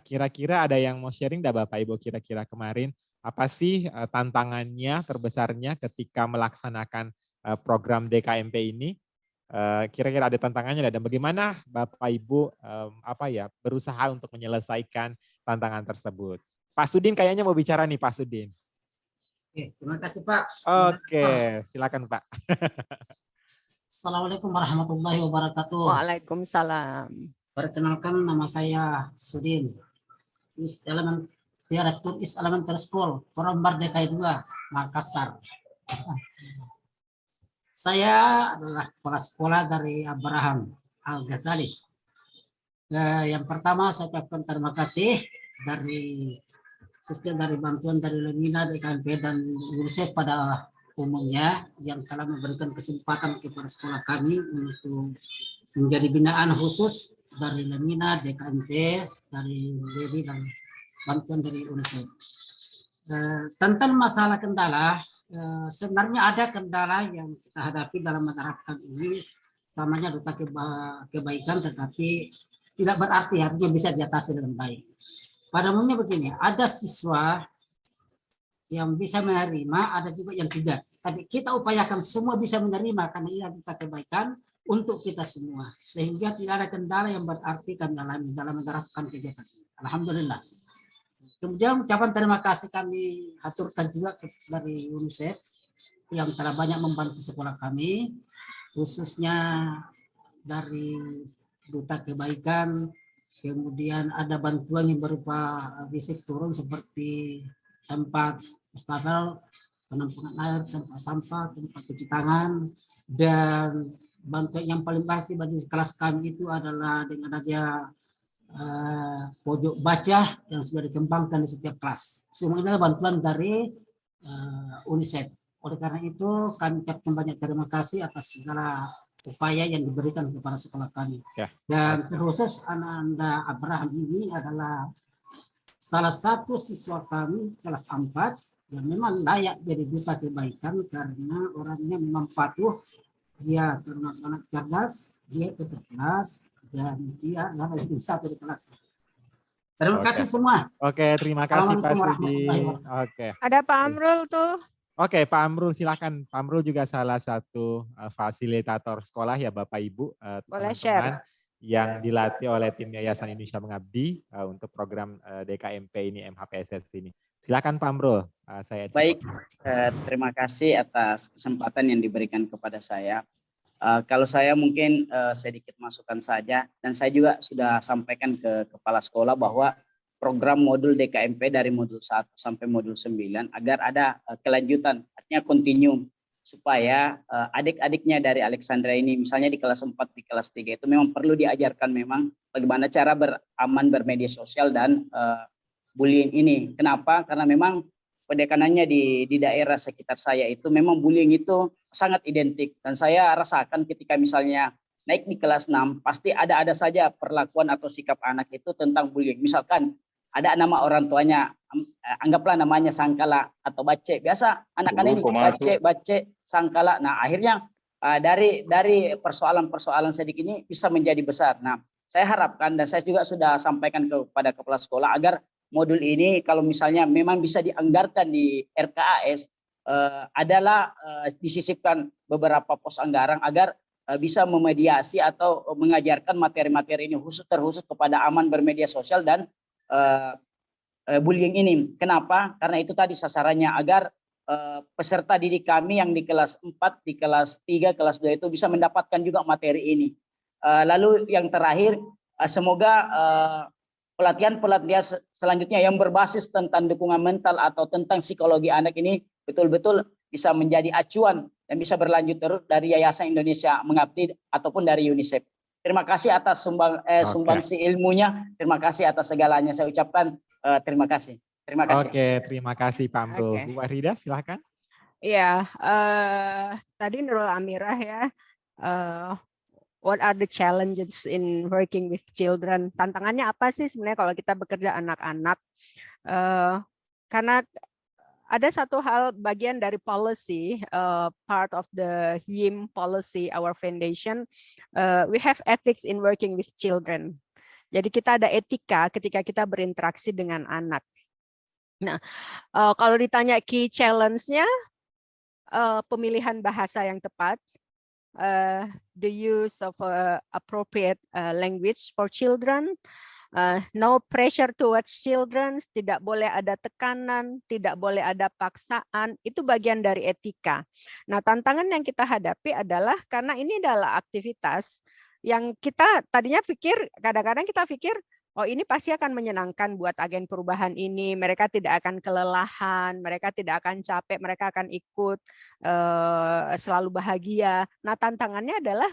Speaker 2: Kira-kira ada yang mau sharing enggak Bapak Ibu kira-kira kemarin apa sih tantangannya terbesarnya ketika melaksanakan program DKMP ini? Kira-kira ada tantangannya dan bagaimana Bapak Ibu berusaha untuk menyelesaikan tantangan tersebut? Pak Sudin kayaknya mau bicara nih Pak Sudin.
Speaker 13: Oke, terima kasih Pak.
Speaker 2: Oke, silakan Pak.
Speaker 13: Assalamualaikum warahmatullahi wabarakatuh.
Speaker 8: Waalaikumsalam.
Speaker 13: Perkenalkan nama saya Sudin. Direktur East Elementary School, Korombar DKI 2, Makassar. Saya adalah kepala sekolah dari Abraham Al-Ghazali. Yang pertama saya ucapkan terima kasih khususnya dari bantuan dari Lemina, DKMP, dan Unicef pada umumnya yang telah memberikan kesempatan kepada sekolah kami untuk menjadi binaan khusus dari Lemina, DKMP, dari Levi, dan bantuan dari Unicef. Tentang masalah kendala, sebenarnya ada kendala yang kita hadapi dalam menerapkan ini, namanya duta kebaikan, tetapi tidak berarti artinya bisa diatasi dengan baik. Pada umumnya begini, ada siswa yang bisa menerima, ada juga yang tidak. Tapi kita upayakan semua bisa menerima karena ini duta kebaikan untuk kita semua. Sehingga tidak ada kendala yang berarti kami alami dalam menerapkan kegiatan ini. Alhamdulillah. Kemudian ucapan terima kasih kami aturkan juga dari Unicef yang telah banyak membantu sekolah kami, khususnya dari duta kebaikan. Kemudian ada bantuan yang berupa fisik turun seperti tempat wastafel, penampungan air, tempat sampah, tempat cuci tangan, dan bantuan yang paling pasti bagi kelas kami itu adalah dengan adanya pojok baca yang sudah dikembangkan di setiap kelas. Semua ini adalah bantuan dari Unicef. Oleh karena itu kami ucapkan banyak terima kasih atas segala upaya yang diberikan kepada sekolah kami. Dan khusus anak-anak Abraham ini adalah salah satu siswa kami kelas 4 yang memang layak jadi duta kebaikan karena orangnya memang patuh, dia termasuk anak cerdas, dia tetap kelas, dan dia adalah yang satu di kelas. Terima kasih semua.
Speaker 2: Oke, terima kasih Pak Sudin. Oke.
Speaker 8: Ada Pak Amrul tuh.
Speaker 2: Oke, Pak Amrul silakan. Pak Amrul juga salah satu fasilitator sekolah ya Bapak Ibu, teman-teman yang dilatih oleh tim Yayasan Indonesia Mengabdi untuk program DKMP ini, MHPSS ini. Silakan Pak Amrul.
Speaker 14: Baik, terima kasih atas kesempatan yang diberikan kepada saya. Kalau saya mungkin sedikit masukan saja, dan saya juga sudah sampaikan ke kepala sekolah bahwa program modul DKMP dari modul 1 sampai modul 9 agar ada kelanjutan, artinya continuum, supaya adik-adiknya dari Alexandria ini misalnya di kelas 4, di kelas 3 itu memang perlu diajarkan memang bagaimana cara beraman bermedia sosial dan bullying ini. Kenapa? Karena memang pendekanannya di daerah sekitar saya itu memang bullying itu sangat identik, dan saya rasakan ketika misalnya naik di kelas 6 pasti ada saja perlakuan atau sikap anak itu tentang bullying. Misalkan ada nama orang tuanya, anggaplah namanya Sangkala atau Bace. Biasa anak-anak ini Bace, Sangkala. Nah akhirnya dari persoalan-persoalan sedikit ini bisa menjadi besar. Nah saya harapkan dan saya juga sudah sampaikan kepada kepala sekolah agar modul ini kalau misalnya memang bisa dianggarkan di RKAS adalah disisipkan beberapa pos anggaran agar bisa memediasi atau mengajarkan materi-materi ini terkhusus kepada aman bermedia sosial dan bullying ini. Kenapa? Karena itu tadi sasarannya agar peserta didik kami yang di kelas 4, di kelas 3, kelas 2 itu bisa mendapatkan juga materi ini. Lalu yang terakhir, semoga pelatihan-pelatihan selanjutnya yang berbasis tentang dukungan mental atau tentang psikologi anak ini betul-betul bisa menjadi acuan dan bisa berlanjut terus dari Yayasan Indonesia Mengabdi ataupun dari Unicef. Terima kasih atas sumbangsi ilmunya. Terima kasih atas segalanya. Saya ucapkan terima kasih. Terima kasih.
Speaker 2: Oke, terima kasih Pak Amrul. Bu Farida, silakan.
Speaker 8: Ya, tadi Nurul Amirah ya. What are the challenges in working with children? Tantangannya apa sih sebenarnya kalau kita bekerja anak-anak? Karena ada satu hal bagian dari policy, part of the HIM policy, our foundation, we have ethics in working with children. Jadi kita ada etika ketika kita berinteraksi dengan anak. Nah, kalau ditanya key challenge-nya, pemilihan bahasa yang tepat, the use of appropriate language for children, no pressure towards children, tidak boleh ada tekanan, tidak boleh ada paksaan, itu bagian dari etika. Nah, tantangan yang kita hadapi adalah karena ini adalah aktivitas yang kita tadinya kadang-kadang kita pikir, oh ini pasti akan menyenangkan buat agen perubahan ini, mereka tidak akan kelelahan, mereka tidak akan capek, mereka akan ikut selalu bahagia. Nah, tantangannya adalah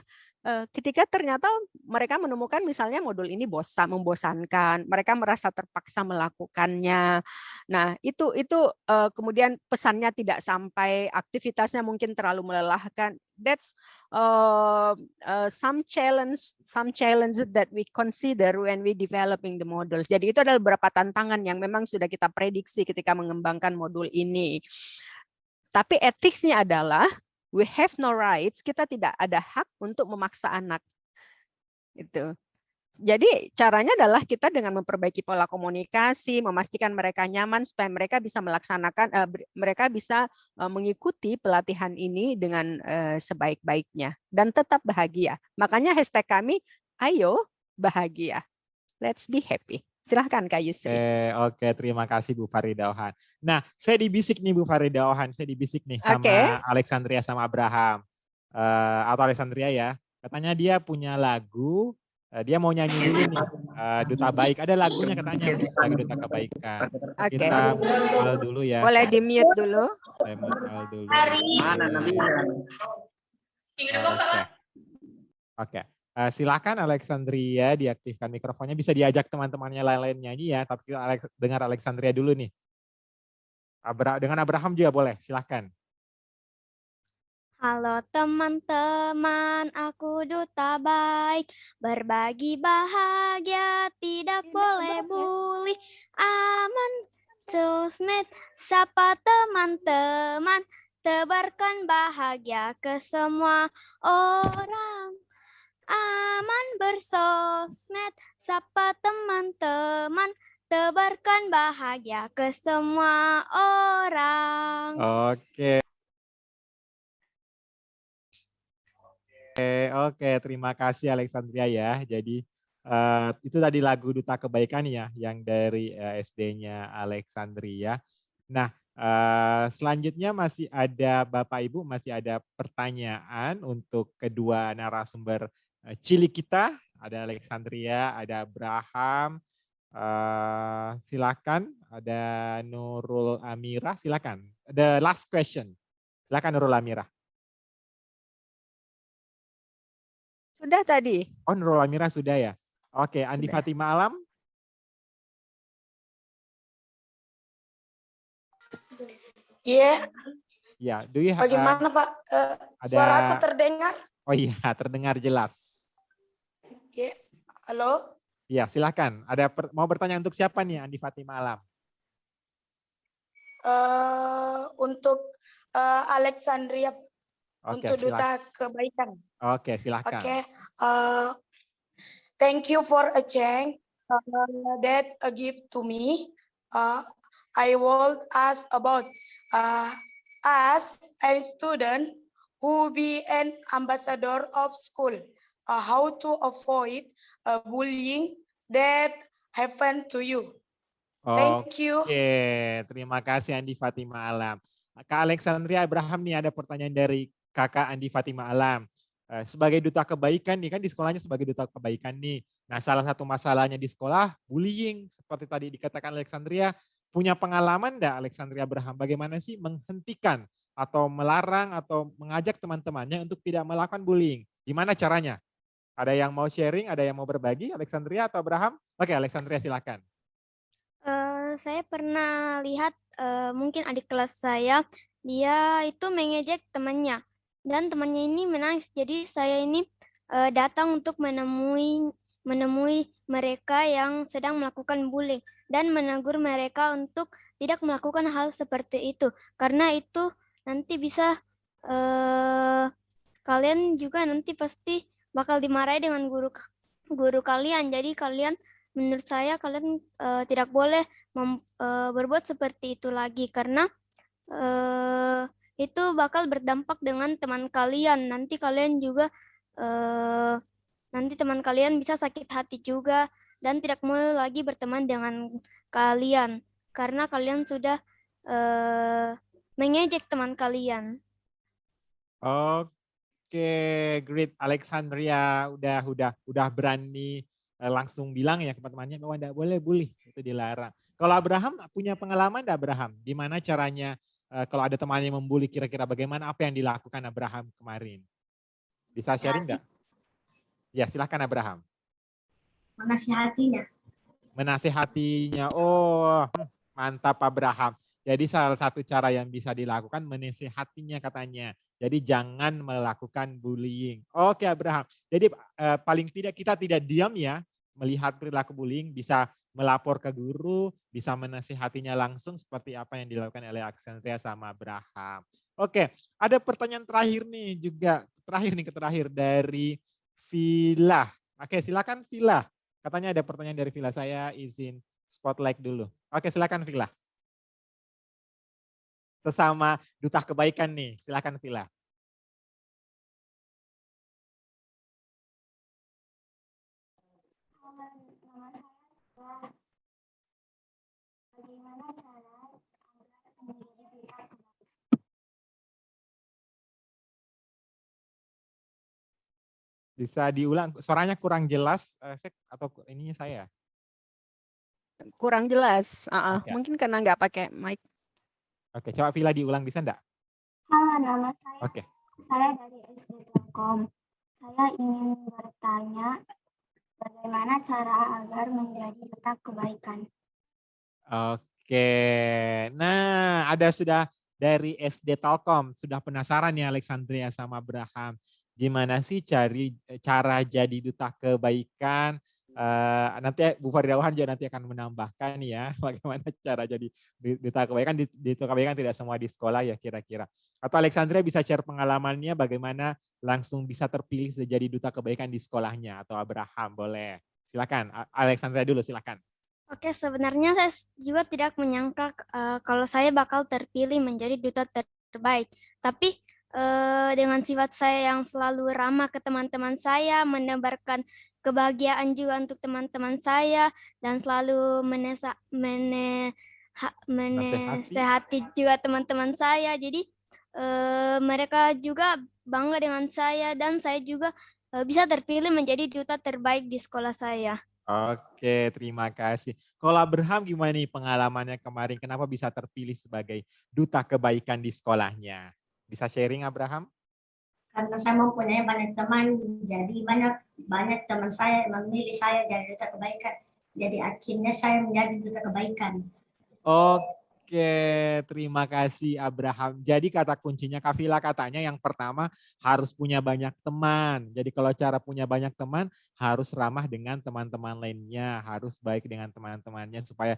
Speaker 8: ketika ternyata mereka menemukan misalnya modul ini membosankan, mereka merasa terpaksa melakukannya. Nah, itu kemudian pesannya tidak sampai, aktivitasnya mungkin terlalu melelahkan. That's some challenge that we consider when we developing the model. Jadi itu adalah beberapa tantangan yang memang sudah kita prediksi ketika mengembangkan modul ini. Tapi etiknya adalah we have no rights, kita tidak ada hak untuk memaksa anak. Itu. Jadi caranya adalah kita dengan memperbaiki pola komunikasi, memastikan mereka nyaman supaya mereka bisa melaksanakan, mereka bisa mengikuti pelatihan ini dengan sebaik-baiknya dan tetap bahagia. Makanya hashtag kami, ayo bahagia. Let's be happy. Silahkan Kak Yusri.
Speaker 2: Oke, terima kasih Bu Farida Ohan. Nah, saya dibisik nih Bu Farida Ohan, saya dibisik nih sama Alexandria sama Abraham. Atau Alexandria ya. Katanya dia punya lagu, dia mau nyanyi dulu nih, Duta Baik. Ada lagunya katanya, sebagai Duta Kebaikan. Kita mute dulu ya.
Speaker 8: Boleh di-mute dulu.
Speaker 2: Saya mute dulu. Oke. Silakan Alexandria diaktifkan mikrofonnya, bisa diajak teman-temannya lain-lain nyanyi ya, tapi kita dengar Alexandria dulu nih. Dengan Abraham juga boleh, silakan.
Speaker 9: Halo teman-teman, aku duta baik, berbagi bahagia, tidak boleh bully, aman sosmed, sapa teman-teman, tebarkan bahagia ke semua orang. Aman bersosmed, sapa teman-teman, tebarkan bahagia ke semua orang.
Speaker 2: Oke. Oke, terima kasih Alexandria ya. Jadi itu tadi lagu Duta Kebaikan ya, yang dari SD-nya Alexandria. Nah, selanjutnya masih ada Bapak Ibu, masih ada pertanyaan untuk kedua narasumber cilik kita. Ada Alexandria, ada Abraham. Silakan, ada Nurul Amirah, silakan. The last question. Silakan Nurul Amirah.
Speaker 8: Sudah tadi.
Speaker 2: Oh, Nurul Amirah sudah ya. Oke, Andi Fatima Alam.
Speaker 5: Iya.
Speaker 2: Ya,
Speaker 5: bagaimana Pak? Suara aku terdengar?
Speaker 2: Oh iya, terdengar jelas.
Speaker 5: Iya. Halo?
Speaker 2: Iya, silakan. Ada mau bertanya untuk siapa nih, Andi Fatima Alam?
Speaker 5: Untuk Alexandria.
Speaker 2: Oke,
Speaker 5: untuk Duta Kebaikan.
Speaker 2: Oke, silakan.
Speaker 5: Oke. Thank you for a chance that give to me. I will ask about as a student who be an ambassador of school, how to avoid bullying that happen to you. Thank you.
Speaker 2: Oke, terima kasih Andi Fatima Alam. Kak Alexandria Abraham nih ada pertanyaan dari Kakak Andi Fatima Alam. Sebagai duta kebaikan nih, kan di sekolahnya sebagai duta kebaikan nih. Nah, salah satu masalahnya di sekolah bullying, seperti tadi dikatakan Alexandria. Punya pengalaman enggak Alexandria Abraham bagaimana sih menghentikan atau melarang atau mengajak teman-temannya untuk tidak melakukan bullying? Gimana caranya? Ada yang mau sharing, ada yang mau berbagi, Alexandria atau Abraham? Oke, Alexandria silakan.
Speaker 9: Saya pernah lihat mungkin adik kelas saya dia itu mengejek temannya dan temannya ini menangis. Jadi saya ini datang untuk menemui mereka yang sedang melakukan bullying dan menegur mereka untuk tidak melakukan hal seperti itu, karena itu nanti bisa kalian juga nanti pasti bakal dimarahi dengan guru kalian. Jadi kalian, menurut saya kalian tidak boleh berbuat seperti itu lagi, karena itu bakal berdampak dengan teman kalian. Nanti kalian juga nanti teman kalian bisa sakit hati juga dan tidak mau lagi berteman dengan kalian karena kalian sudah mengejek teman kalian.
Speaker 2: Oke, great Alexandria udah berani langsung bilang ya ke teman-temannya bahwa enggak boleh bully, itu dilarang. Kalau Abraham punya pengalaman enggak Abraham? Gimana caranya kalau ada teman yang membuli, kira-kira bagaimana apa yang dilakukan Abraham kemarin? Bisa sharing enggak? Ya, silakan Abraham.
Speaker 10: Menasihatinya.
Speaker 2: Menasihatinya. Oh, mantap Abraham. Jadi salah satu cara yang bisa dilakukan menasihatinya katanya. Jadi jangan melakukan bullying. Oke Abraham. Jadi paling tidak kita tidak diam ya melihat perilaku bullying, bisa melapor ke guru, bisa menasihatinya langsung seperti apa yang dilakukan oleh Alexandria sama Abraham. Oke, ada pertanyaan terakhir nih juga. Terakhir dari Villa. Oke, silakan Villa. Katanya ada pertanyaan dari Villa. Saya izin spotlight dulu. Oke, silakan Villa. Sesama duta kebaikan nih. Silakan Villa.
Speaker 6: Bagaimana cara
Speaker 2: Bisa diulang, suaranya kurang jelas atau ininya saya?
Speaker 8: Kurang jelas,
Speaker 2: Okay.
Speaker 8: Mungkin karena nggak pakai mic.
Speaker 2: Oke, coba Villa diulang bisa enggak?
Speaker 6: Halo, nama saya.
Speaker 2: Oke.
Speaker 6: Saya dari SD Telkom. Saya ingin bertanya bagaimana cara agar menjadi duta kebaikan.
Speaker 2: Oke, nah ada sudah dari SD Telkom, sudah penasaran ya Alexandria sama Abraham. Gimana sih cara jadi duta kebaikan? Nanti Bu Farida juga nanti akan menambahkan ya bagaimana cara jadi duta kebaikan. Duta kebaikan tidak semua di sekolah ya kira-kira. Atau Alexandria bisa share pengalamannya bagaimana langsung bisa terpilih jadi duta kebaikan di sekolahnya, atau Abraham boleh. Silakan, Alexandria dulu silakan.
Speaker 9: Oke, sebenarnya saya juga tidak menyangka kalau saya bakal terpilih menjadi duta terbaik. Tapi dengan sifat saya yang selalu ramah ke teman-teman saya, menebarkan kebahagiaan juga untuk teman-teman saya, dan selalu menasehati juga teman-teman saya. Jadi mereka juga bangga dengan saya, dan saya juga bisa terpilih menjadi duta terbaik di sekolah saya.
Speaker 2: Oke, terima kasih. Kalau Abraham gimana nih pengalamannya kemarin? Kenapa bisa terpilih sebagai duta kebaikan di sekolahnya? Bisa sharing Abraham?
Speaker 10: Karena saya mempunyai banyak teman, jadi banyak teman saya yang memilih saya jadi duta kebaikan. Jadi akhirnya saya menjadi duta kebaikan.
Speaker 2: Oke, terima kasih Abraham. Jadi kata kuncinya Kafila katanya yang pertama harus punya banyak teman. Jadi kalau cara punya banyak teman harus ramah dengan teman-teman lainnya, harus baik dengan teman-temannya supaya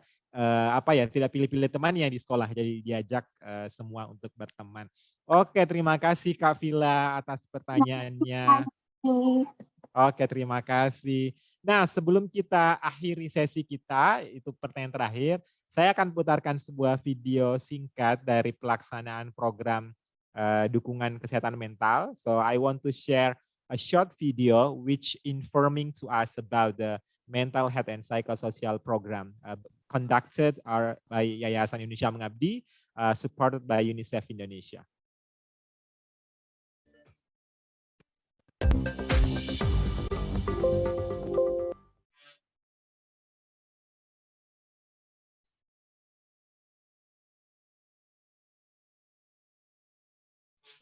Speaker 2: tidak pilih-pilih teman yang di sekolah. Jadi diajak semua untuk berteman. Oke, terima kasih Kafila atas pertanyaannya. Oke, terima kasih. Nah, sebelum kita akhiri sesi kita, itu pertanyaan terakhir, saya akan putarkan sebuah video singkat dari pelaksanaan program dukungan kesehatan mental. So I want to share a short video which informing to us about the mental health and psychosocial program conducted by Yayasan Indonesia Mengabdi, supported by Unicef Indonesia.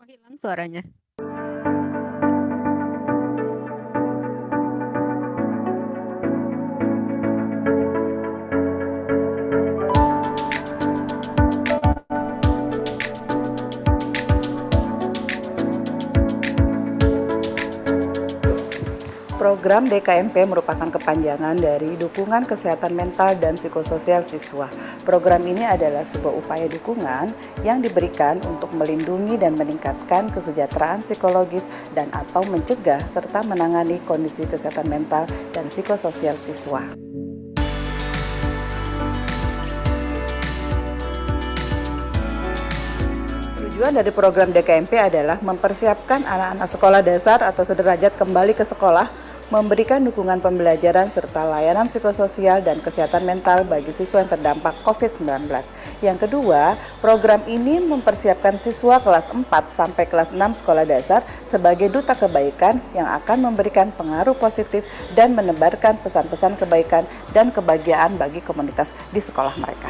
Speaker 8: Hilang suaranya.
Speaker 15: Program DKMP merupakan kepanjangan dari dukungan kesehatan mental dan psikososial siswa. Program ini adalah sebuah upaya dukungan yang diberikan untuk melindungi dan meningkatkan kesejahteraan psikologis dan atau mencegah serta menangani kondisi kesehatan mental dan psikososial siswa. Tujuan dari program DKMP adalah mempersiapkan anak-anak sekolah dasar atau sederajat kembali ke sekolah, memberikan dukungan pembelajaran serta layanan psikososial dan kesehatan mental bagi siswa yang terdampak COVID-19. Yang kedua, program ini mempersiapkan siswa kelas 4 sampai kelas 6 sekolah dasar sebagai duta kebaikan yang akan memberikan pengaruh positif dan menebarkan pesan-pesan kebaikan dan kebahagiaan bagi komunitas di sekolah mereka.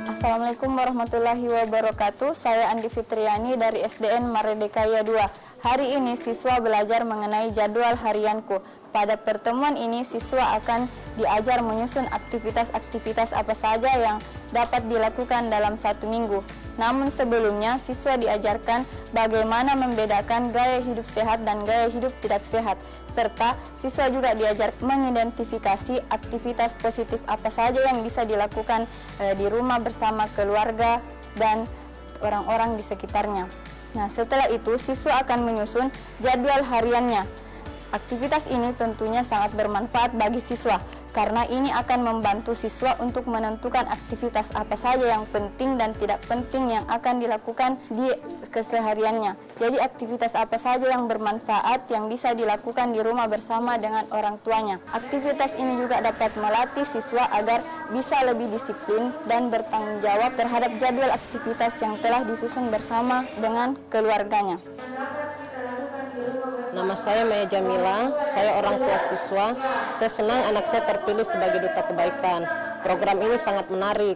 Speaker 16: Assalamualaikum warahmatullahi wabarakatuh. Saya Andi Fitriani dari SDN Merdeka 2. Hari ini siswa belajar mengenai jadwal harianku. Pada pertemuan ini siswa akan diajar menyusun aktivitas-aktivitas apa saja yang dapat dilakukan dalam satu minggu. Namun sebelumnya siswa diajarkan bagaimana membedakan gaya hidup sehat dan gaya hidup tidak sehat. Serta siswa juga diajar mengidentifikasi aktivitas positif apa saja yang bisa dilakukan di rumah bersama keluarga dan orang-orang di sekitarnya. Nah, setelah itu siswa akan menyusun jadwal hariannya. Aktivitas ini tentunya sangat bermanfaat bagi siswa karena ini akan membantu siswa untuk menentukan aktivitas apa saja yang penting dan tidak penting yang akan dilakukan di kesehariannya. Jadi aktivitas apa saja yang bermanfaat yang bisa dilakukan di rumah bersama dengan orang tuanya. Aktivitas ini juga dapat melatih siswa agar bisa lebih disiplin dan bertanggung jawab terhadap jadwal aktivitas yang telah disusun bersama dengan keluarganya.
Speaker 17: Nama saya Maya Jamila, saya orang tua siswa. Saya senang anak saya terpilih sebagai duta kebaikan. Program ini sangat menarik.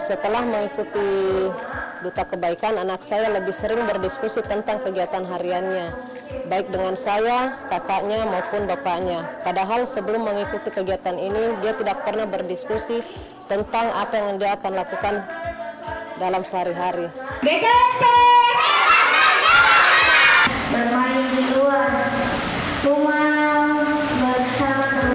Speaker 17: Setelah mengikuti duta kebaikan, anak saya lebih sering berdiskusi tentang kegiatan hariannya, baik dengan saya, kakaknya maupun bapaknya. Padahal sebelum mengikuti kegiatan ini, dia tidak pernah berdiskusi tentang apa yang dia akan lakukan dalam sehari-hari.
Speaker 10: Bermain di luar rumah bersama.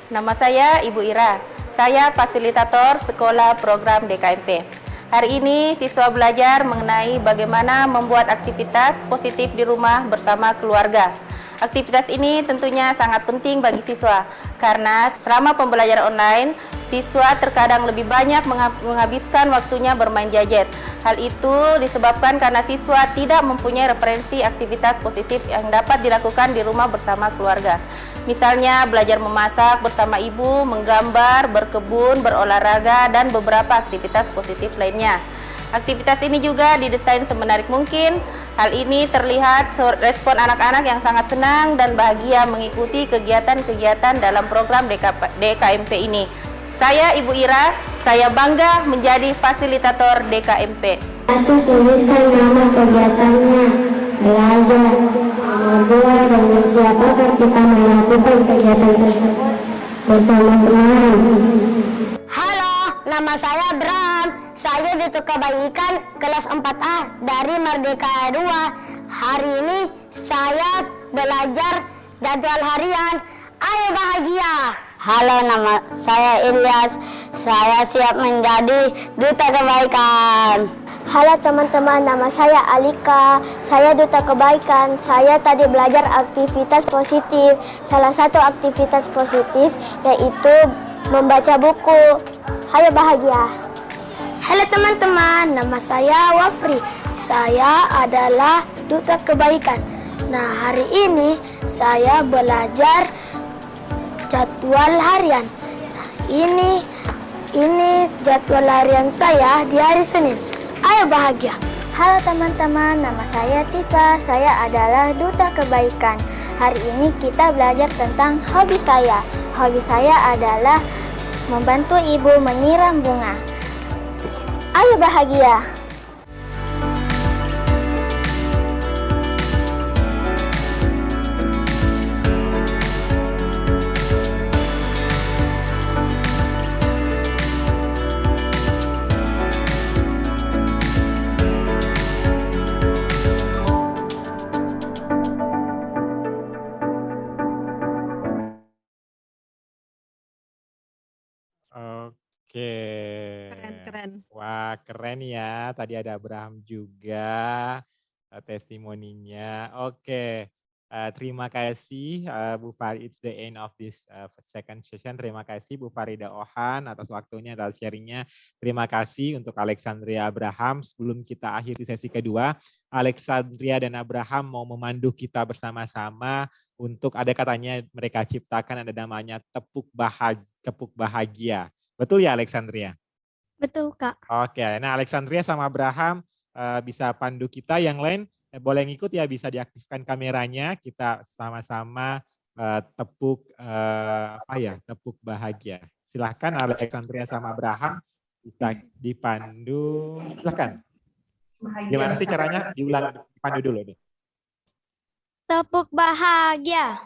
Speaker 18: Nama saya Ibu Ira. Saya fasilitator sekolah program DKMP. Hari ini siswa belajar mengenai bagaimana membuat aktivitas positif di rumah bersama keluarga. Aktivitas ini tentunya sangat penting bagi siswa karena selama pembelajaran online, siswa terkadang lebih banyak menghabiskan waktunya bermain gadget. Hal itu disebabkan karena siswa tidak mempunyai referensi aktivitas positif yang dapat dilakukan di rumah bersama keluarga. Misalnya belajar memasak bersama ibu, menggambar, berkebun, berolahraga, dan beberapa aktivitas positif lainnya. Aktivitas ini juga didesain semenarik mungkin. Hal ini terlihat respon anak-anak yang sangat senang dan bahagia mengikuti kegiatan-kegiatan dalam program DKMP ini. Saya Ibu Ira, saya bangga menjadi fasilitator DKMP.
Speaker 10: Aku tuliskan nama kegiatannya, belajar, membuat dan siapakah kita melakukan kegiatan tersebut bersama teman.
Speaker 19: Halo, nama saya Bram. Saya duta kebaikan kelas 4A dari Merdeka 2. Hari ini saya belajar jadwal harian. Ayo bahagia.
Speaker 20: Halo, nama saya Ilyas. Saya siap menjadi duta kebaikan.
Speaker 6: Halo teman-teman, nama saya Alika. Saya duta kebaikan. Saya tadi belajar aktivitas positif. Salah satu aktivitas positif yaitu membaca buku. Ayo bahagia.
Speaker 19: Halo teman-teman, nama saya Wafri. Saya adalah duta kebaikan. Nah, hari ini saya belajar jadwal harian. Nah, ini jadwal harian saya di hari Senin. Ayo bahagia.
Speaker 21: Halo teman-teman, nama saya Tifa. Saya adalah duta kebaikan. Hari ini kita belajar tentang hobi saya. Hobi saya adalah membantu ibu menyiram bunga. Ayo bahagia.
Speaker 2: Oke.
Speaker 8: Keren.
Speaker 2: Wah, keren ya. Tadi ada Abraham juga testimoninya. Oke. Terima kasih Bu Farid. It's the end of this second session. Terima kasih Bu Farida Ohan atas waktunya, atas sharingnya. Terima kasih untuk Alexandria Abraham. Sebelum kita akhiri sesi kedua, Alexandria dan Abraham mau memandu kita bersama-sama untuk ada katanya mereka ciptakan, ada namanya tepuk bahagia. Betul ya Alexandria?
Speaker 9: Betul Kak.
Speaker 2: Oke, nah Alexandria sama Abraham bisa pandu kita, yang lain boleh ngikut ya, bisa diaktifkan kameranya, kita sama-sama tepuk tepuk bahagia. Silahkan Alexandria sama Abraham bisa dipandu, silahkan. Gimana sih caranya? Diulang, dipandu dulu nih.
Speaker 9: Tepuk bahagia.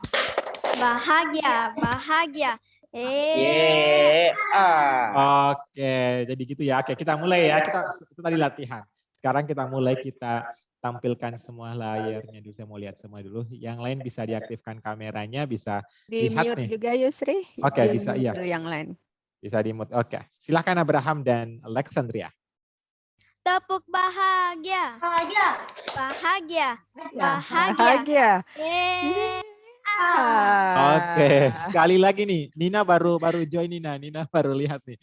Speaker 9: Bahagia.
Speaker 2: Oke, jadi gitu ya. Oke, kita mulai ya. Itu tadi latihan. Sekarang kita mulai, kita tampilkan semua layarnya dulu. Saya mau lihat semua dulu. Yang lain bisa diaktifkan kameranya, bisa lihat nih.
Speaker 8: Di-mute juga Yusri.
Speaker 2: Oke, bisa iya.
Speaker 8: Yang lain.
Speaker 2: Bisa di-mute. Oke, silakan Abraham dan Alexandria.
Speaker 9: Tepuk bahagia. Bahagia.
Speaker 2: Oke, sekali lagi nih, Nina baru join Nina baru lihat nih.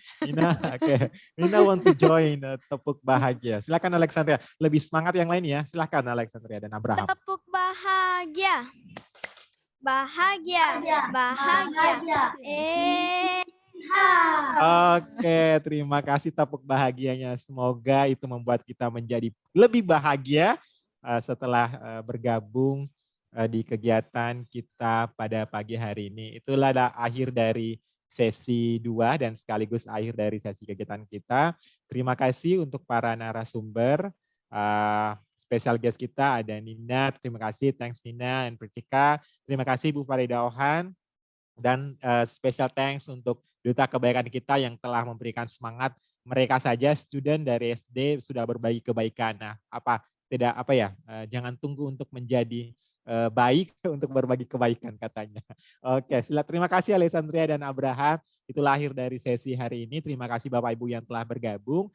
Speaker 2: Nina want to join tepuk bahagia. Silakan Alexandria, lebih semangat yang lain ya. Silakan Alexandria dan Abraham.
Speaker 9: Tepuk bahagia. Bahagia.
Speaker 2: Oke, terima kasih tepuk bahagianya. Semoga itu membuat kita menjadi lebih bahagia setelah bergabung di kegiatan kita pada pagi hari ini. Itulah akhir dari sesi 2 dan sekaligus akhir dari sesi kegiatan kita. Terima kasih untuk para narasumber. Special guest kita ada Nina, terima kasih, thanks Nina dan Pritika. Terima kasih Bu Farida Ohan. Dan special thanks untuk Duta Kebaikan kita yang telah memberikan semangat. Mereka saja student dari SD sudah berbagi kebaikan. Nah, jangan tunggu untuk menjadi baik untuk berbagi kebaikan katanya. Oke, terima kasih Alexandria dan Abraham. Itulah akhir dari sesi hari ini. Terima kasih Bapak Ibu yang telah bergabung.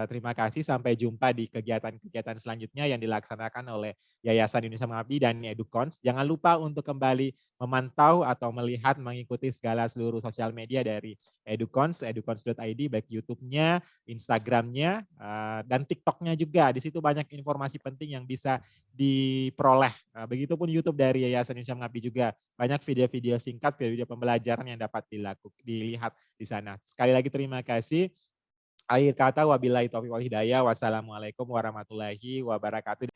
Speaker 2: Terima kasih, sampai jumpa di kegiatan-kegiatan selanjutnya yang dilaksanakan oleh Yayasan Indonesia Mengabdi dan Edukons. Jangan lupa untuk kembali memantau atau melihat, mengikuti seluruh sosial media dari Edukons, edukons.id, baik YouTube-nya, Instagram-nya, dan TikTok-nya juga. Di situ banyak informasi penting yang bisa diperoleh. Begitupun YouTube dari Yayasan Indonesia Mengabdi juga. Banyak video-video singkat, video-video pembelajaran yang dapat dilihat di sana. Sekali lagi terima kasih. Akhir kata, wabillahi taufiq wal hidayah. Wassalamualaikum warahmatullahi wabarakatuh.